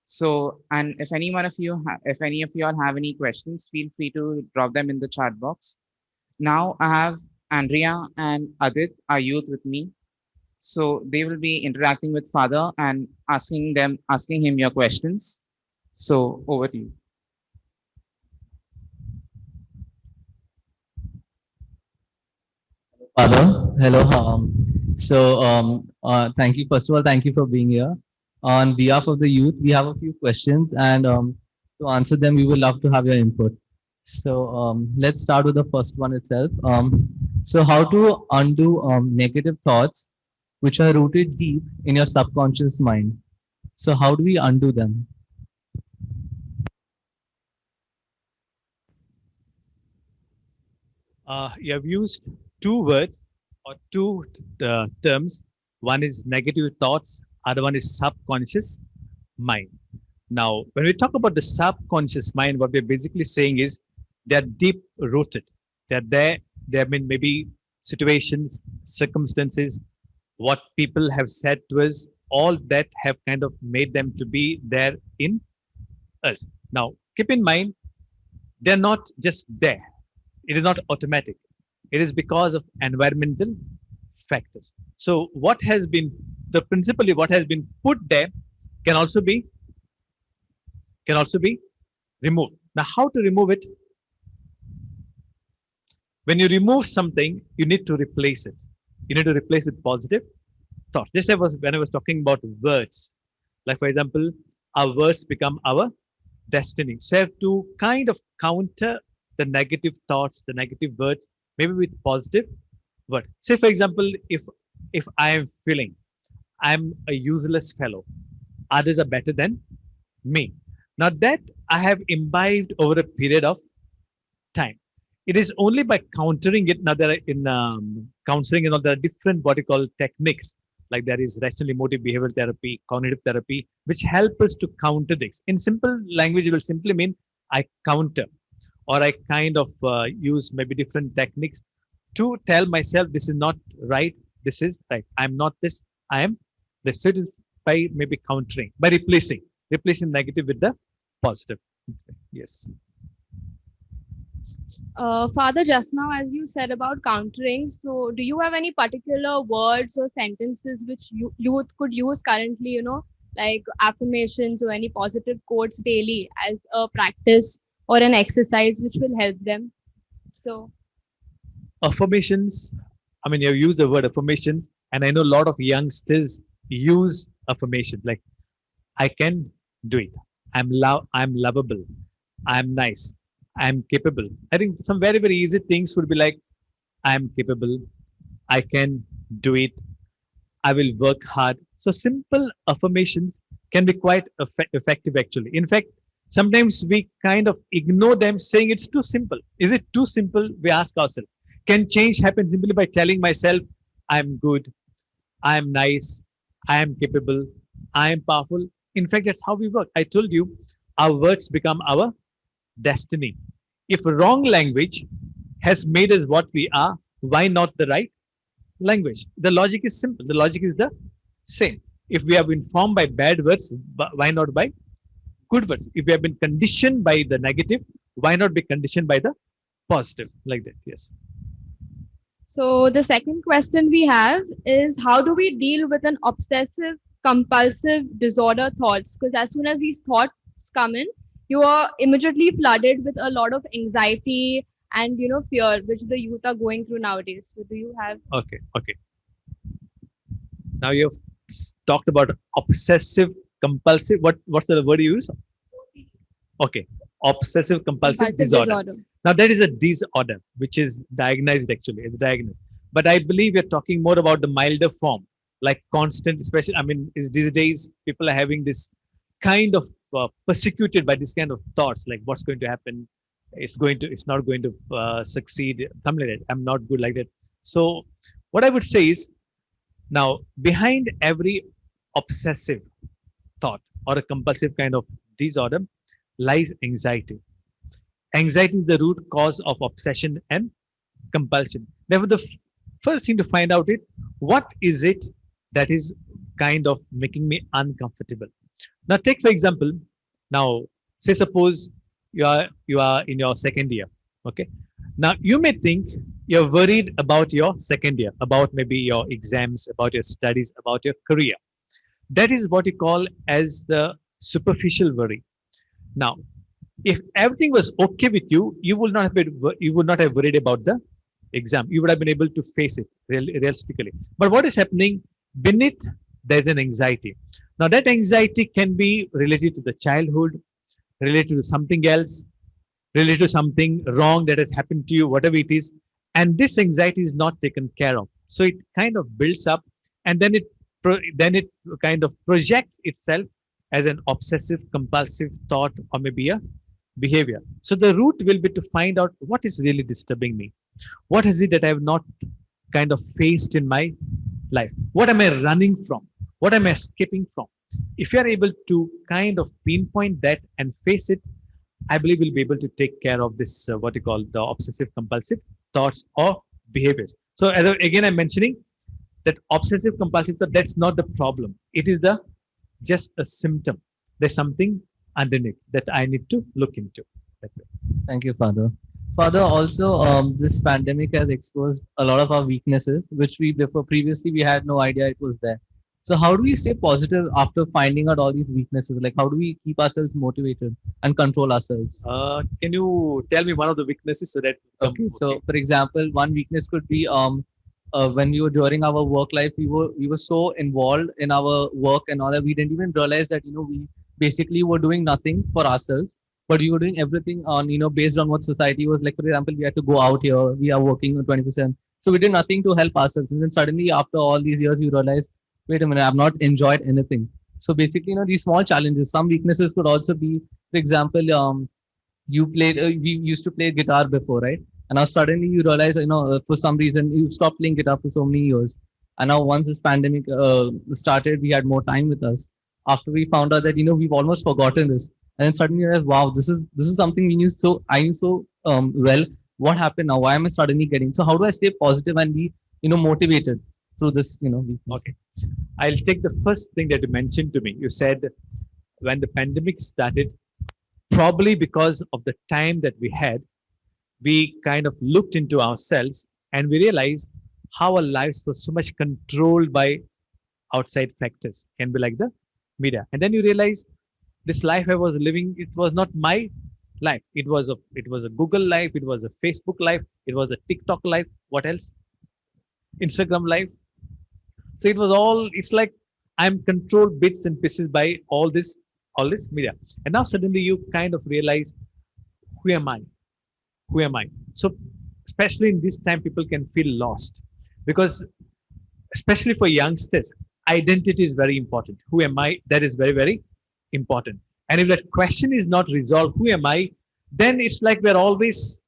So, and if any one of you, if any of you all have any questions, feel free to drop them in the chat box. Now I have Andrea and Adit, our youth, with me. So they will be interacting with Father and asking him your questions. So over to you. Father, hello. Thank you. First of all, thank you for being here. On behalf of the youth, we have a few questions, and to answer them, we would love to have your input. Let's start with the first one itself. How to undo negative thoughts which are rooted deep in your subconscious mind? So, how do we undo them? You have used two words or two terms. One is negative thoughts, other one is subconscious mind. Now, when we talk about the subconscious mind, what we're basically saying is they're deep rooted. They're there. There have been maybe situations, circumstances, what people have said to us, all that have kind of made them to be there in us. Now, keep in mind, they're not just there. It is not automatic. It is because of environmental factors. So what has been the principally what has been put there can also be removed. Now, how to remove it? When you remove something, you need to replace it. You need to replace with positive thoughts. This was when I was talking about words. Like for example, our words become our destiny. So you have to kind of counter the negative thoughts, the negative words, maybe with positive word. Say for example, if I am feeling I'm a useless fellow, others are better than me. Now that I have imbibed over a period of time. It is only by countering it. Now there are in counseling and all there are different what you call techniques. Like there is rational emotive behavioral therapy, cognitive therapy, which help us to counter this. In simple language, it will simply mean I counter, or I kind of use maybe different techniques to tell myself this is not right, this is right. I'm not this, I am this. So it is by maybe countering, by replacing negative with the positive. Yes. Father, just now, as you said about countering, so do you have any particular words or sentences which youth could use currently, like affirmations or any positive quotes daily as a practice or an exercise which will help them? So, Affirmations, I mean, you use the word affirmations, and I know a lot of youngsters use affirmation like I can do it, I'm lovable, I'm nice, I'm capable. I think some very, very easy things would be like I'm capable, I can do it, I will work hard. So simple affirmations can be quite effective actually. In fact, sometimes we kind of ignore them saying it's too simple. Is it too simple? We ask ourselves. Can change happen simply by telling myself I'm good, I'm nice, I am capable, I am powerful? In fact, that's how we work. I told you, our words become our destiny. If wrong language has made us what we are, why not the right language? The logic is simple. The logic is the same. If we have been formed by bad words, why not by good words? If we have been conditioned by the negative, why not be conditioned by the positive? Like that, yes. so the second question we have is how do we deal with an obsessive compulsive disorder thoughts? Because as soon as these thoughts come in, you are immediately flooded with a lot of anxiety and fear, which the youth are going through nowadays. So do you have Okay, okay. Now you have talked about obsessive compulsive. What's the word you use? Okay, obsessive compulsive disorder. Now that is a disorder which is diagnosed actually. It's diagnosed. But I believe you're talking more about the milder form. like constant, especially, I mean, is these days people are having this kind of persecuted by this kind of thoughts, like what's going to happen? It's not going to succeed, something like that. I'm not good like that. So what I would say is, now behind every obsessive thought or a compulsive kind of disorder lies anxiety. Anxiety is the root cause of obsession and compulsion. Therefore, the first thing to find out is, what is it that is kind of making me uncomfortable? Now, take for example, now say suppose you are in your second year. Okay. Now you may think you're worried about your second year, about maybe your exams, about your studies, about your career. That is what you call as the superficial worry. Now, if everything was okay with you, you would not have worried about the exam. You would have been able to face it realistically. But what is happening beneath? There's an anxiety. Now that anxiety can be related to the childhood, related to something else, related to something wrong that has happened to you, whatever it is. And this anxiety is not taken care of. So it kind of builds up, and then it kind of projects itself as an obsessive compulsive thought or maybe a behavior. So the root will be to find out what is really disturbing me. What is it that I have not kind of faced in my life? What am I running from? What am I escaping from? If you are able to kind of pinpoint that and face it, I believe we'll be able to take care of this, what you call the obsessive compulsive thoughts or behaviors. So again, I'm mentioning that obsessive compulsive thought, that's not the problem. It is just a symptom. There's something underneath that I need to look into. Thank you, Father. Father, also, this pandemic has exposed a lot of our weaknesses, which previously we had no idea it was there. So how do we stay positive after finding out all these weaknesses? Like, how do we keep ourselves motivated and control ourselves? Can you tell me one of the weaknesses so that? Okay, so for example, one weakness could be when we were during our work life, we were so involved in our work and all that we didn't even realize that we basically were doing nothing for ourselves, but we were doing everything on based on what society was like. For example, we had to go out here, we are working 20%, so we did nothing to help ourselves, and then suddenly after all these years, we realized, wait a minute, I've not enjoyed anything. So basically, these small challenges, some weaknesses could also be, for example, we used to play guitar before, right? And now suddenly you realize, for some reason you stopped playing guitar for so many years. And now once this pandemic started, we had more time with us. After we found out that, we've almost forgotten this. And then suddenly you realize, wow, this is something I knew so well. What happened now? Why am I suddenly getting? So how do I stay positive and be, motivated through this, weakness? Okay. I'll take the first thing that you mentioned to me. You said when the pandemic started, probably because of the time that we had, we kind of looked into ourselves and we realized how our lives were so much controlled by outside factors, can be like the media. And then you realize this life I was living, it was not my life. It was a Google life, it was a Facebook life, it was a TikTok life. What else? Instagram life. So it's like I'm controlled bits and pieces by all this media. And now suddenly you kind of realize, who am I? Who am I? So especially in this time, people can feel lost, because especially for youngsters, identity is very important. Who am I? That is very, very important. And if that question is not resolved, who am I? Then it's like we're always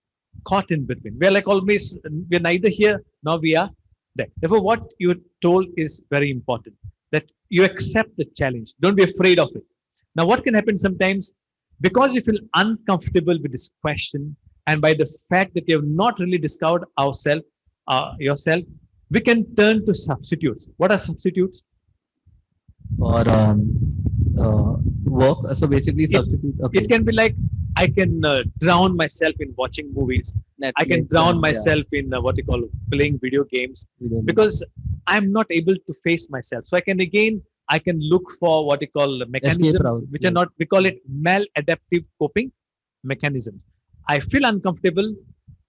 caught in between. We're neither here nor we are there. Therefore, what you're told is very important, that you accept the challenge. Don't be afraid of it. Now, what can happen sometimes, because you feel uncomfortable with this question, and by the fact that you have not really discovered yourself, we can turn to substitutes. What are substitutes? Or work. So basically, substitutes. Okay. It can be like, I can drown myself in watching movies. I can Netflix drown and, myself in what you call playing video games, yeah. because I'm not able to face myself. So I can look for what you call mechanisms, routes, which are not, we call it maladaptive coping mechanisms. I feel uncomfortable,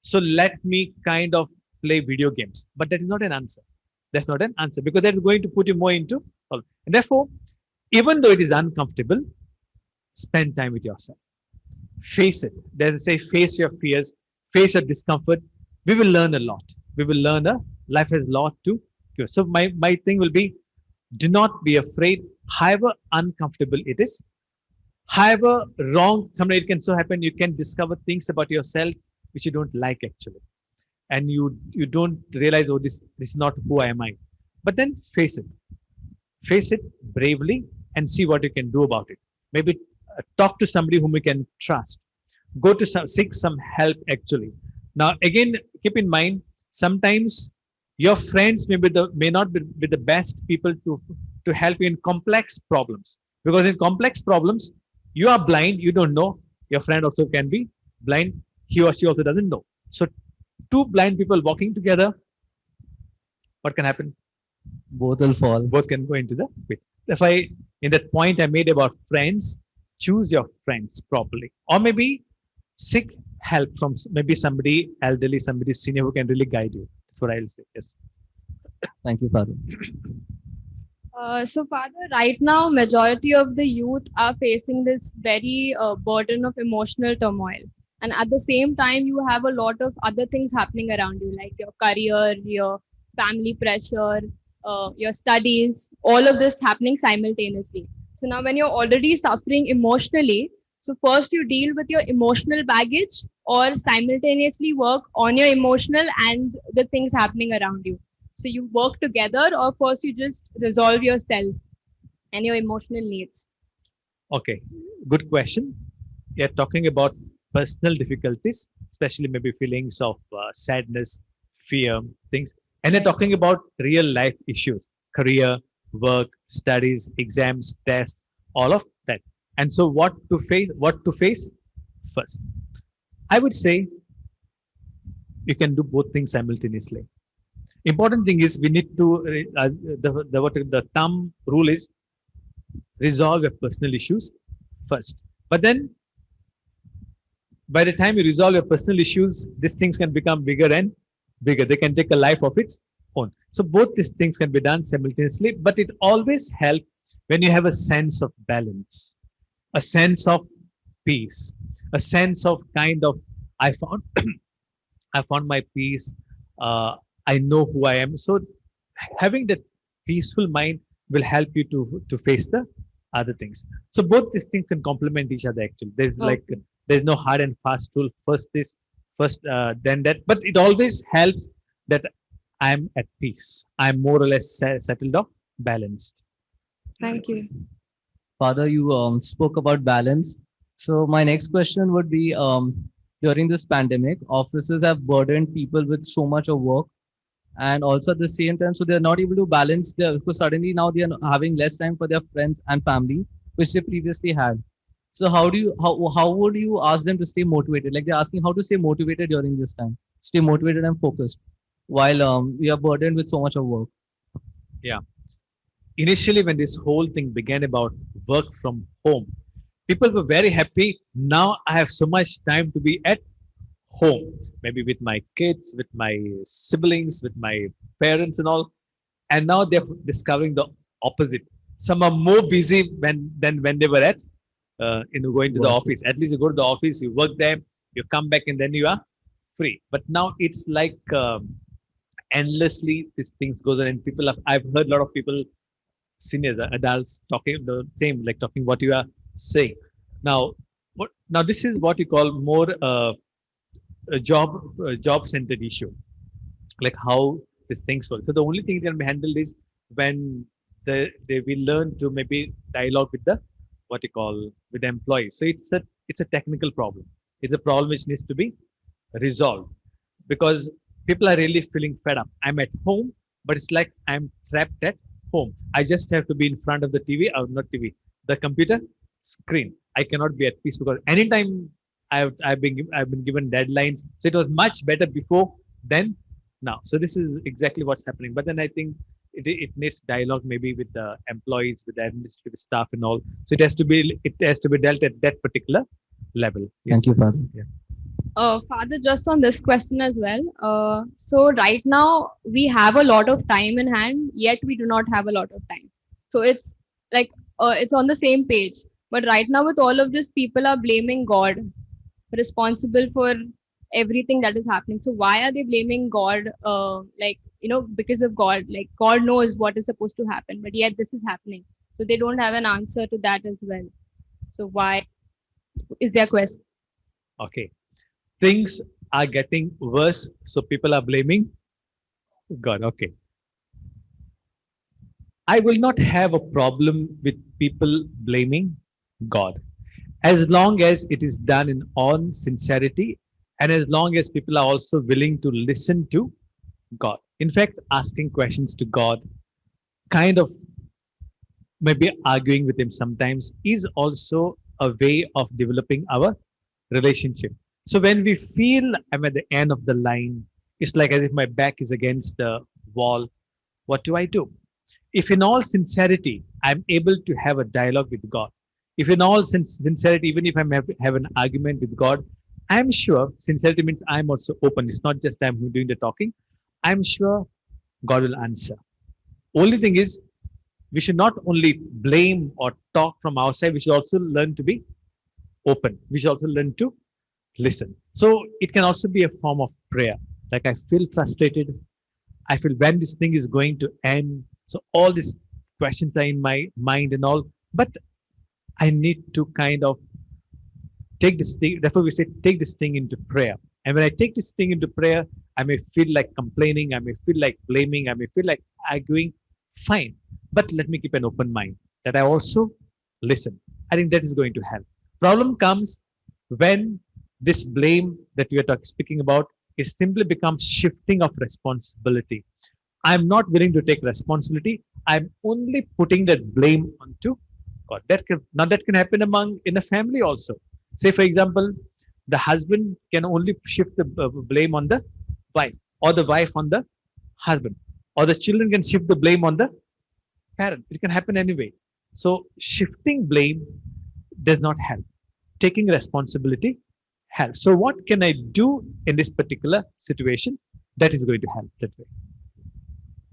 so let me kind of play video games. But that is not an answer. That's not an answer, because that is going to put you more into. And therefore, even though it is uncomfortable, spend time with yourself. Face it. There's say, face your fears, face your discomfort. We will learn a lot. Life has a lot to give. So my thing will be, Do not be afraid, however uncomfortable it is, however wrong. Sometimes it can so happen you can discover things about yourself which you don't like actually, and you don't realize, oh, this is not who am I. But then face it bravely and see what you can do about it. Maybe talk to somebody whom you can trust. Go to seek some help actually. Now again, keep in mind, sometimes your friends may not be the best people to help you in complex problems, because in complex problems you are blind, you don't know. Your friend also can be blind, he or she also doesn't know. So two blind people walking together, what can happen? Both will fall. Both can go into the pit. If I, in that point I made about friends, choose your friends properly, or maybe seek help from maybe somebody elderly, somebody senior who can really guide you. That's what I'll say. Yes. Thank you, Father. So, Father, right now, majority of the youth are facing this very burden of emotional turmoil, and at the same time, you have a lot of other things happening around you, like your career, your family pressure, your studies, all of this happening simultaneously. So now, when you're already suffering emotionally, so first you deal with your emotional baggage, or simultaneously work on your emotional and the things happening around you. So you work together, or first you just resolve yourself and your emotional needs. Okay, good question. You're talking about personal difficulties, especially maybe feelings of sadness, fear, things. And you're Right. talking about real life issues, career, work, studies, exams, tests, all of that. And so what to face first? I would say you can do both things simultaneously. Important thing is we need to, the thumb rule is resolve your personal issues first. But then by the time you resolve your personal issues, these things can become bigger and bigger. They can take a life of its own. So both these things can be done simultaneously, but it always helps when you have a sense of balance, a sense of peace, a sense of kind of, I found I found my peace. I know who I am. So having that peaceful mind will help you to face the other things. So both these things can complement each other. Actually, there's no hard and fast rule. First this, first then that. But it always helps that I'm at peace. I'm more or less settled or balanced. Thank you. Father, you spoke about balance. So my next question would be, during this pandemic, offices have burdened people with so much of work, and also at the same time, so they're not able to balance their, because suddenly now they are having less time for their friends and family, which they previously had. So how would you ask them to stay motivated? Like they're asking how to stay motivated during this time, stay motivated and focused while we are burdened with so much of work. Yeah. Initially, when this whole thing began about work from home, people were very happy. Now I have so much time to be at home, maybe with my kids, with my siblings, with my parents, and all. And now they're discovering the opposite. Some are more busy than when they were at, going to the Work. office. At least you go to the office, you work there, you come back, and then you are free. But now it's like endlessly these things goes on, and people have. I've heard a lot of people, seniors, adults, talking the same, like talking what you are saying. Now, now this is what you call more a job centered issue, like how these things work. So the only thing that can be handled is when they will learn to maybe dialogue with the what you call with the employees. So it's a technical problem. It's a problem which needs to be resolved, because people are really feeling fed up. I'm at home, but it's like I'm trapped at home. I just have to be in front of the TV, or not TV, the computer screen. I cannot be at peace, because anytime I've been given deadlines. So it was much better before than now. So this is exactly what's happening. But then I think it needs dialogue maybe with the employees, with the administrative staff and all. So it has to be dealt at that particular level. Thank you, Father. Yeah. Father, just on this question as well. So right now we have a lot of time in hand, yet we do not have a lot of time. So it's like it's on the same page. But right now with all of this, people are blaming God responsible for everything that is happening. So why are they blaming God? Like, because of God, like God knows what is supposed to happen, but yet this is happening. So they don't have an answer to that as well. So why is their question? Okay. Things are getting worse, so people are blaming God. Okay. I will not have a problem with people blaming God as long as it is done in all sincerity and as long as people are also willing to listen to God. In fact, asking questions to God, kind of maybe arguing with Him sometimes, is also a way of developing our relationship. So when we feel I'm at the end of the line, it's like as if my back is against the wall. What do I do? If in all sincerity I'm able to have a dialogue with God, if in all sincerity, even if I have an argument with God, I'm sure sincerity means I'm also open. It's not just I'm who doing the talking. I'm sure God will answer. Only thing is, we should not only blame or talk from our side, we should also learn to be open. We should also learn to listen. So it can also be a form of prayer. Like I feel frustrated. I feel when this thing is going to end. So all these questions are in my mind and all, but I need to kind of take this thing. Therefore, we say take this thing into prayer. And when I take this thing into prayer, I may feel like complaining. I may feel like blaming. I may feel like arguing. Fine, but let me keep an open mind that I also listen. I think that is going to help. Problem comes when this blame that we are speaking about is simply becomes shifting of responsibility. I'm not willing to take responsibility. I'm only putting that blame onto God. That can happen in a family also. Say, for example, the husband can only shift the blame on the wife, or the wife on the husband, or the children can shift the blame on the parent. It can happen anyway. So shifting blame does not help. Taking responsibility helps. So what can I do in this particular situation that is going to help that way?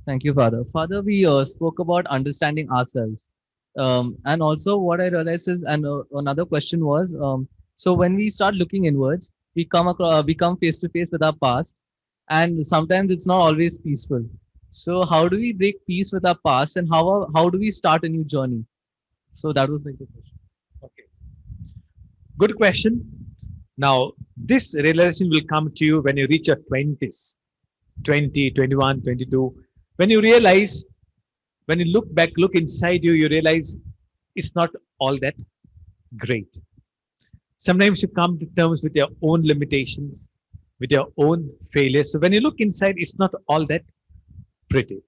Thank you, Father. Father, we spoke about understanding ourselves. And also what I realized is, and another question was, so when we start looking inwards, we come face to face with our past, and sometimes it's not always peaceful. So how do we break peace with our past, and how do we start a new journey? So that was like the question. Okay. Good question. Now, this realization will come to you when you reach your 20s, 20, 21, 22. When you realize, when you look back, look inside you, you realize it's not all that great. Sometimes you come to terms with your own limitations, with your own failures. So when you look inside, it's not all that pretty.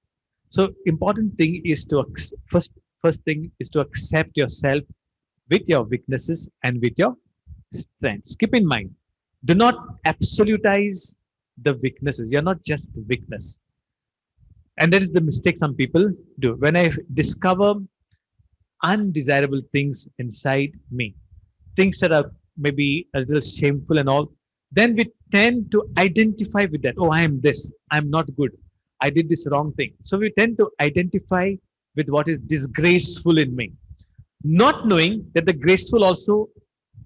So important thing is to first thing is to accept yourself with your weaknesses and with your strengths. Keep in mind, do not absolutize the weaknesses. You're not just weakness. And that is the mistake some people do. When I discover undesirable things inside me, things that are maybe a little shameful and all, then we tend to identify with that. Oh, I am this. I'm not good. I did this wrong thing. So we tend to identify with what is disgraceful in me, not knowing that the graceful also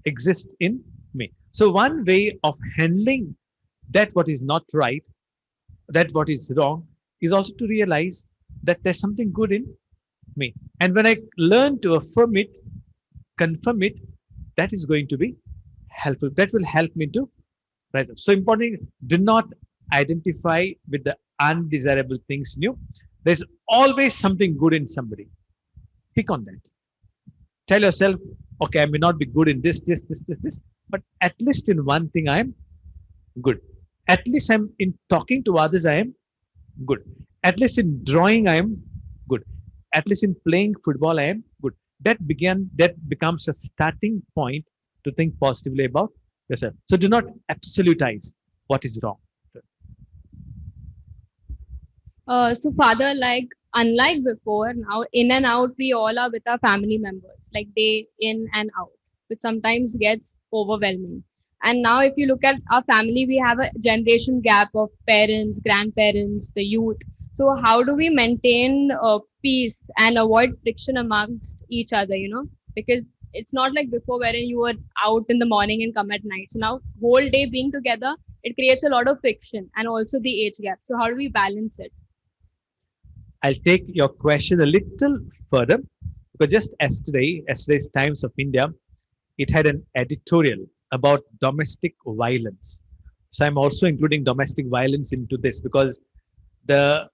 exists in me. So one way of handling that what is not right, that what is wrong, is also to realize that there's something good in me. And when I learn to affirm it, confirm it, that is going to be helpful. That will help me to rise up. So important, do not identify with the undesirable things in you. There's always something good in somebody. Pick on that. Tell yourself, okay, I may not be good in this, but at least in one thing I am good. At least I'm in talking to others, I am good. At least in drawing, I am good. At least in playing football, I am good. That becomes a starting point to think positively about yourself. So do not absolutize what is wrong. So Father, like unlike before, now in and out we all are with our family members, like day in and out, which sometimes gets overwhelming. And now if you look at our family, we have a generation gap of parents, grandparents, the youth. So how do we maintain peace and avoid friction amongst each other, because It's not like before wherein you were out in the morning and come at night. So now whole day being together, it creates a lot of friction and also the age gap. So how do we balance it? I'll take your question a little further because just yesterday's Times of India, it had an editorial about domestic violence. So I'm also including domestic violence into this because the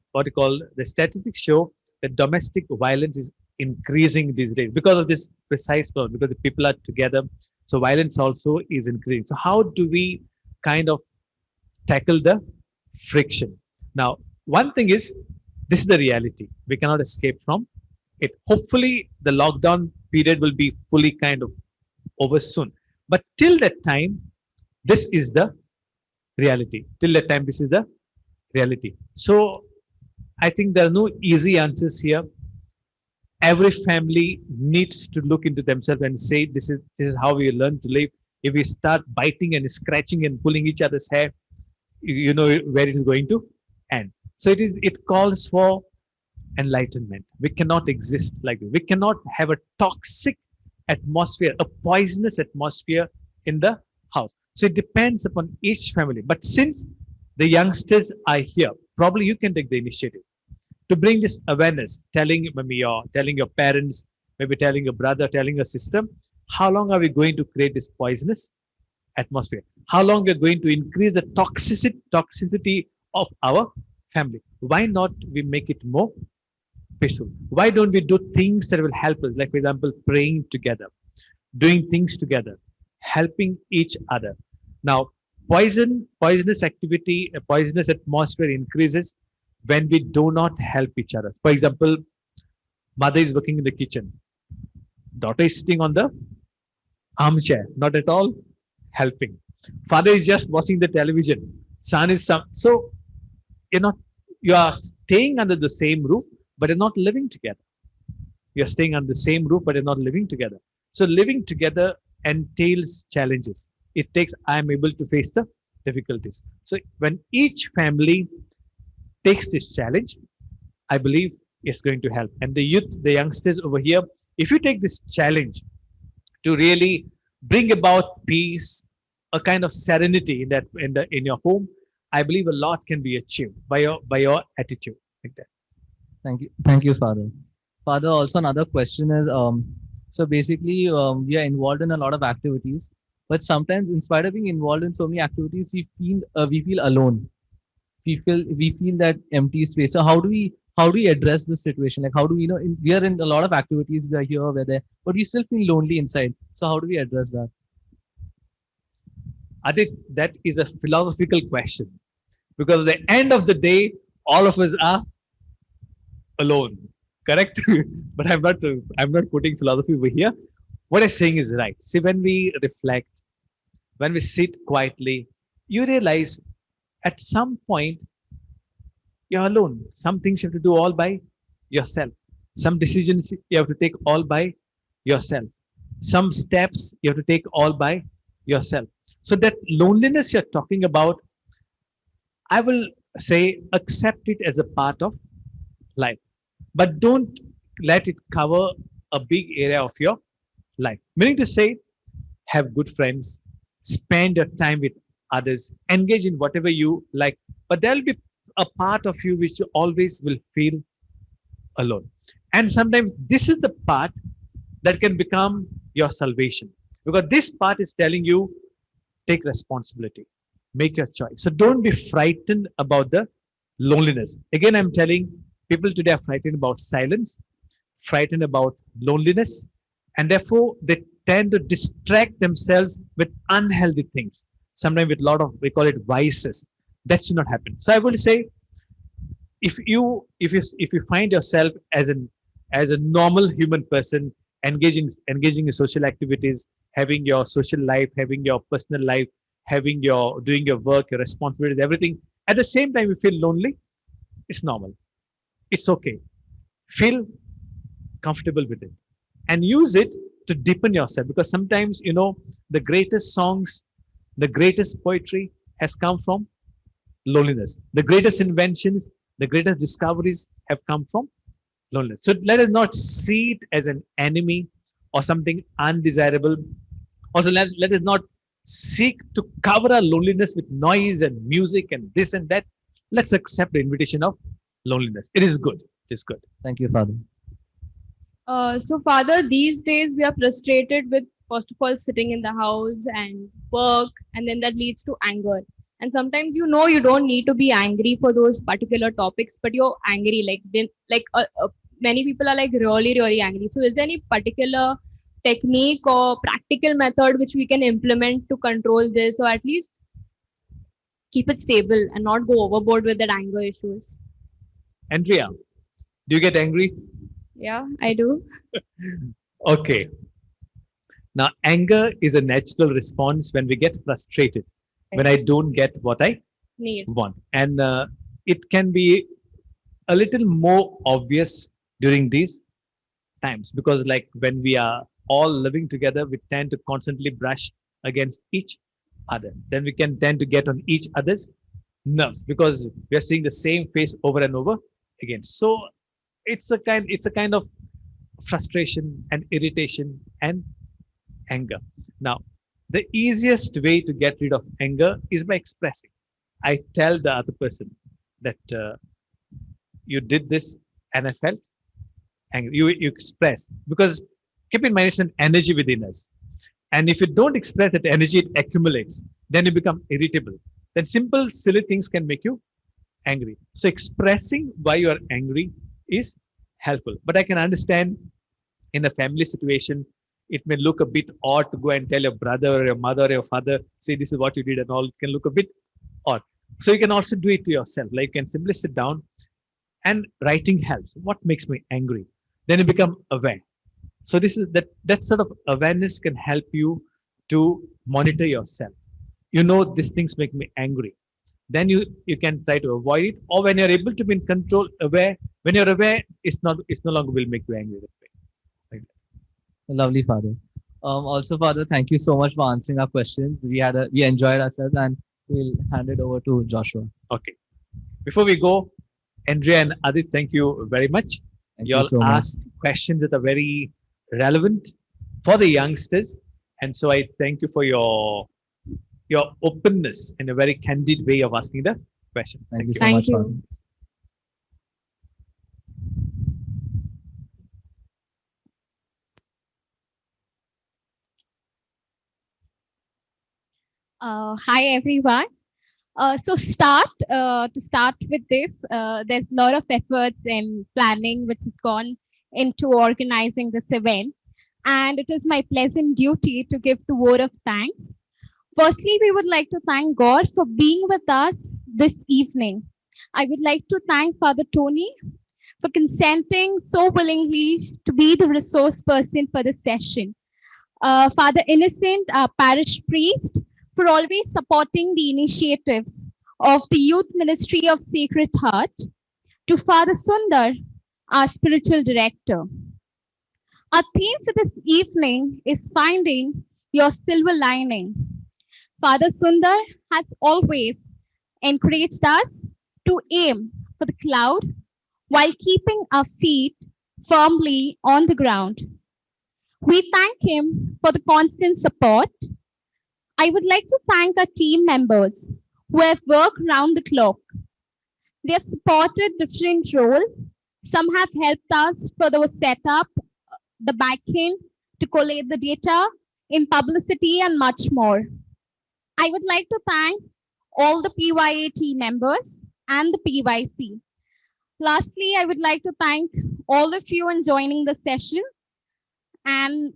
statistics show that domestic violence is increasing these days because of this precise problem, because the people are together. So violence also is increasing. So how do we kind of tackle the friction? Now, one thing is, this is the reality. We cannot escape from it. Hopefully, the lockdown period will be fully kind of over soon. But till that time, this is the reality. Till that time, this is the reality. So I think there are no easy answers here. Every family needs to look into themselves and say, this is how we learn to live. If we start biting and scratching and pulling each other's hair, you know where it is going to end. So it calls for enlightenment. We cannot exist like this. We cannot have a toxic atmosphere, a poisonous atmosphere in the house. So it depends upon each family. But since the youngsters are here, probably you can take the initiative to bring this awareness, telling your parents, maybe telling your brother, telling your sister, how long are we going to create this poisonous atmosphere? How long we're going to increase the toxicity of our family? Why not we make it more peaceful? Why don't we do things that will help us? Like, for example, praying together, doing things together, helping each other. Now, poisonous activity, a poisonous atmosphere increases when we do not help each other. For example, mother is working in the kitchen, daughter is sitting on the armchair, not at all helping. Father is just watching the television. Son is so you are staying under the same roof, but you're not living together. You're staying under the same roof, but you're not living together. So living together entails challenges. It takes, I am able to face the difficulties. So when each family takes this challenge, I believe it's going to help. And the youth, the youngsters over here, if you take this challenge to really bring about peace, a kind of serenity in your home, I believe a lot can be achieved by your attitude like that. Thank you, Father. Father, also another question is, so basically, we are involved in a lot of activities, but sometimes, in spite of being involved in so many activities, we feel alone. We feel that empty space. So how do we address this situation? Like, how do we we are in a lot of activities, we are here, we're there, but we still feel lonely inside. So how do we address that? I think that is a philosophical question, because at the end of the day, all of us are alone, correct? But I'm not putting philosophy over here. What I'm saying is right. See, when we reflect, when we sit quietly, you realize at some point you're alone. Some things you have to do all by yourself. Some decisions you have to take all by yourself. Some steps you have to take all by yourself. So that loneliness you're talking about, I will say accept it as a part of life, but don't let it cover a big area of your life. Meaning to say, have good friends, spend your time with others, engage in whatever you like, but there'll be a part of you which you always will feel alone. And sometimes this is the part that can become your salvation, because this part is telling you, take responsibility, make your choice. So don't be frightened about the loneliness. Again, I'm telling people today are frightened about silence, frightened about loneliness, and therefore they tend to distract themselves with unhealthy things, sometimes with a lot of, we call it vices. That should not happen. So I will say, if you find yourself as a normal human person, engaging in social activities, having your social life, having your personal life, doing your work, your responsibilities, everything, at the same time you feel lonely, it's normal. It's okay. Feel comfortable with it and use it to deepen yourself, because sometimes the greatest songs, the greatest poetry has come from loneliness. The greatest inventions, the greatest discoveries have come from loneliness. So let us not see it as an enemy or something undesirable. Also, let us not seek to cover our loneliness with noise and music and this and that. Let's accept the invitation of loneliness. It is good. It is good. Thank you, Father. So, Father, these days we are frustrated with, first of all, sitting in the house and work, and then that leads to anger. And sometimes you know you don't need to be angry for those particular topics, but you're angry. Many people are like really, really angry. So, is there any particular technique or practical method which we can implement to control this, or at least keep it stable and not go overboard with that anger issues? Andrea, do you get angry? Yeah, I do. Okay. Now, anger is a natural response when we get frustrated, when I don't get what I Need. want. And it can be a little more obvious during these times because, like, when we are all living together, we tend to constantly brush against each other. Then we can tend to get on each other's nerves because we are seeing the same face over and over again. So it's a kind of frustration and irritation and anger. Now, the easiest way to get rid of anger is by expressing. I tell the other person that you did this and I felt angry. You express, because keep in mind it's an energy within us. And if you don't express that energy, it accumulates. Then you become irritable. Then simple, silly things can make you angry. So expressing why you are angry is helpful. But I can understand in a family situation, it may look a bit odd to go and tell your brother or your mother or your father, say this is what you did and all. It can look a bit odd. So you can also do it to yourself. Like you can simply sit down, and writing helps. What makes me angry? Then you become aware. So this is that sort of awareness can help you to monitor yourself. You know these things make me angry. Then you can try to avoid it. Or when you're able to be in control, aware. When you're aware, it's no longer will make you angry that way. Like that. Lovely, Father. Also, Father, thank you so much for answering our questions. We enjoyed ourselves, and we'll hand it over to Joshua. Okay. Before we go, Andrea and Adit, thank you very much. Thank You you all so much. asked questions that are very relevant for the youngsters. And so I thank you for your openness and a very candid way of asking the questions. Thank you so Thank much, you. Father. Hi everyone. To start with this, there's a lot of efforts and planning which has gone into organizing this event, and it is my pleasant duty to give the word of thanks. Firstly, we would like to thank God for being with us this evening. I would like to thank Father Tony for consenting so willingly to be the resource person for the session. Father Innocent, our parish priest, for always supporting the initiatives of the Youth Ministry of Sacred Heart, to Father Sundar, our spiritual director. Our theme for this evening is finding your silver lining. Father Sundar has always encouraged us to aim for the cloud while keeping our feet firmly on the ground. We thank him for the constant support. I would like to thank our team members who have worked round the clock. They have supported different roles. Some have helped us for the setup, the backend, to collate the data, in publicity, and much more. I would like to thank all the PYA team members and the PYC. Lastly, I would like to thank all of you in joining the session. And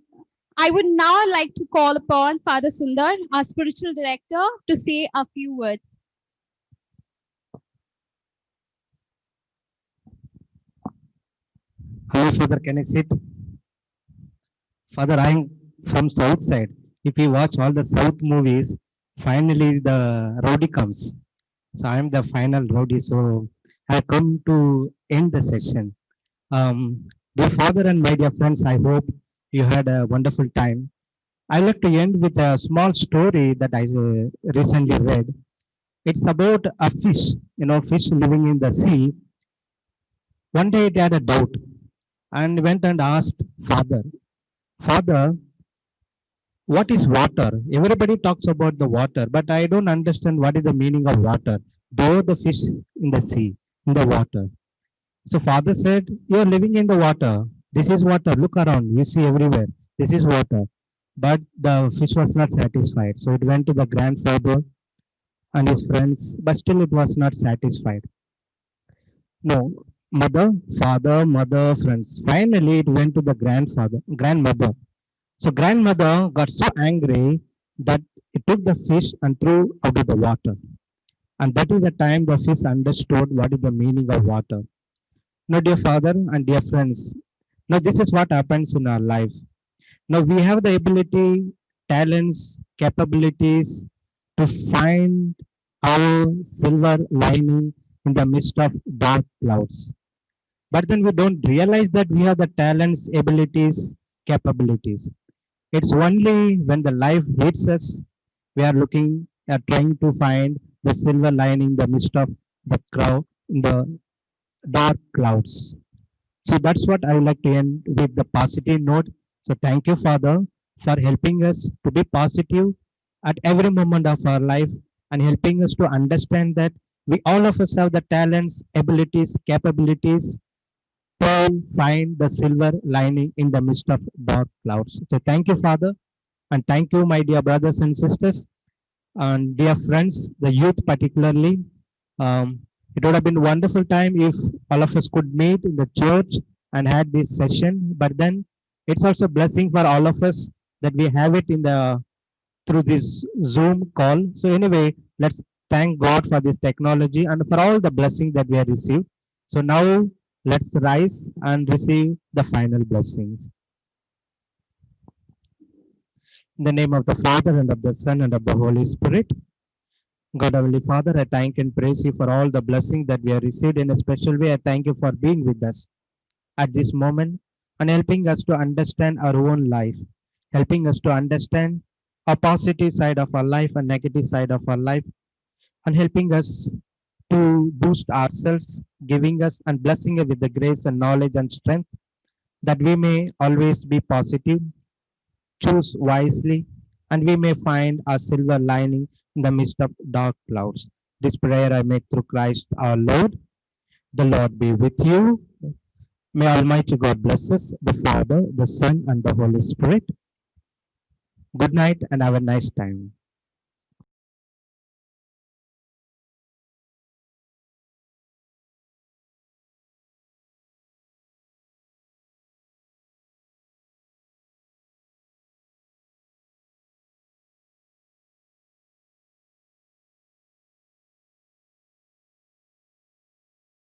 I would now like to call upon Father Sundar, our spiritual director, to say a few words. Hello, Father, can I sit? Father, I'm from South side. If you watch all the South movies, finally the rowdy comes. So I'm the final rowdy. So I come to end the session. Dear Father and my dear friends, I hope you had a wonderful time. I like to end with a small story that I recently read. It's about a fish, fish living in the sea. One day it had a doubt and went and asked Father, Father, what is water? Everybody talks about the water, but I don't understand what is the meaning of water. Though the fish in the sea, in the water. So Father said, you are living in the water. This is water. Look around. You see everywhere. This is water. But the fish was not satisfied. So it went to the grandfather and his friends, but still it was not satisfied. No, mother, father, mother, friends. Finally, it went to the grandmother. So grandmother got so angry that it took the fish and threw out of the water. And that is the time the fish understood what is the meaning of water. Now, dear father and dear friends, now this is what happens in our life. Now we have the ability, talents, capabilities to find our silver lining in the midst of dark clouds. But then we don't realize that we have the talents, abilities, capabilities. It's only when the life hits us, we are looking at trying to find the silver lining in the midst of the crowd, in the dark clouds. So that's what I would like to end with the positive note. So thank you, Father, for helping us to be positive at every moment of our life and helping us to understand that we all of us have the talents, abilities, capabilities to find the silver lining in the midst of dark clouds. So thank you, Father, and thank you, my dear brothers and sisters, and dear friends, the youth particularly. It would have been a wonderful time if all of us could meet in the church and had this session. But then it's also a blessing for all of us that we have it in the through this Zoom call. So anyway, let's thank God for this technology and for all the blessing that we have received. So now let's rise and receive the final blessings. In the name of the Father and of the Son and of the Holy Spirit. God, Heavenly Father, I thank and praise you for all the blessing that we have received. In a special way, I thank you for being with us at this moment and helping us to understand our own life, helping us to understand a positive side of our life and negative side of our life, and helping us to boost ourselves, giving us and blessing us with the grace and knowledge and strength that we may always be positive, choose wisely, and we may find a silver lining in the midst of dark clouds. This prayer I make through Christ our Lord. The Lord be with you. May Almighty God bless us, the Father, the Son, and the Holy Spirit. Good night and have a nice time.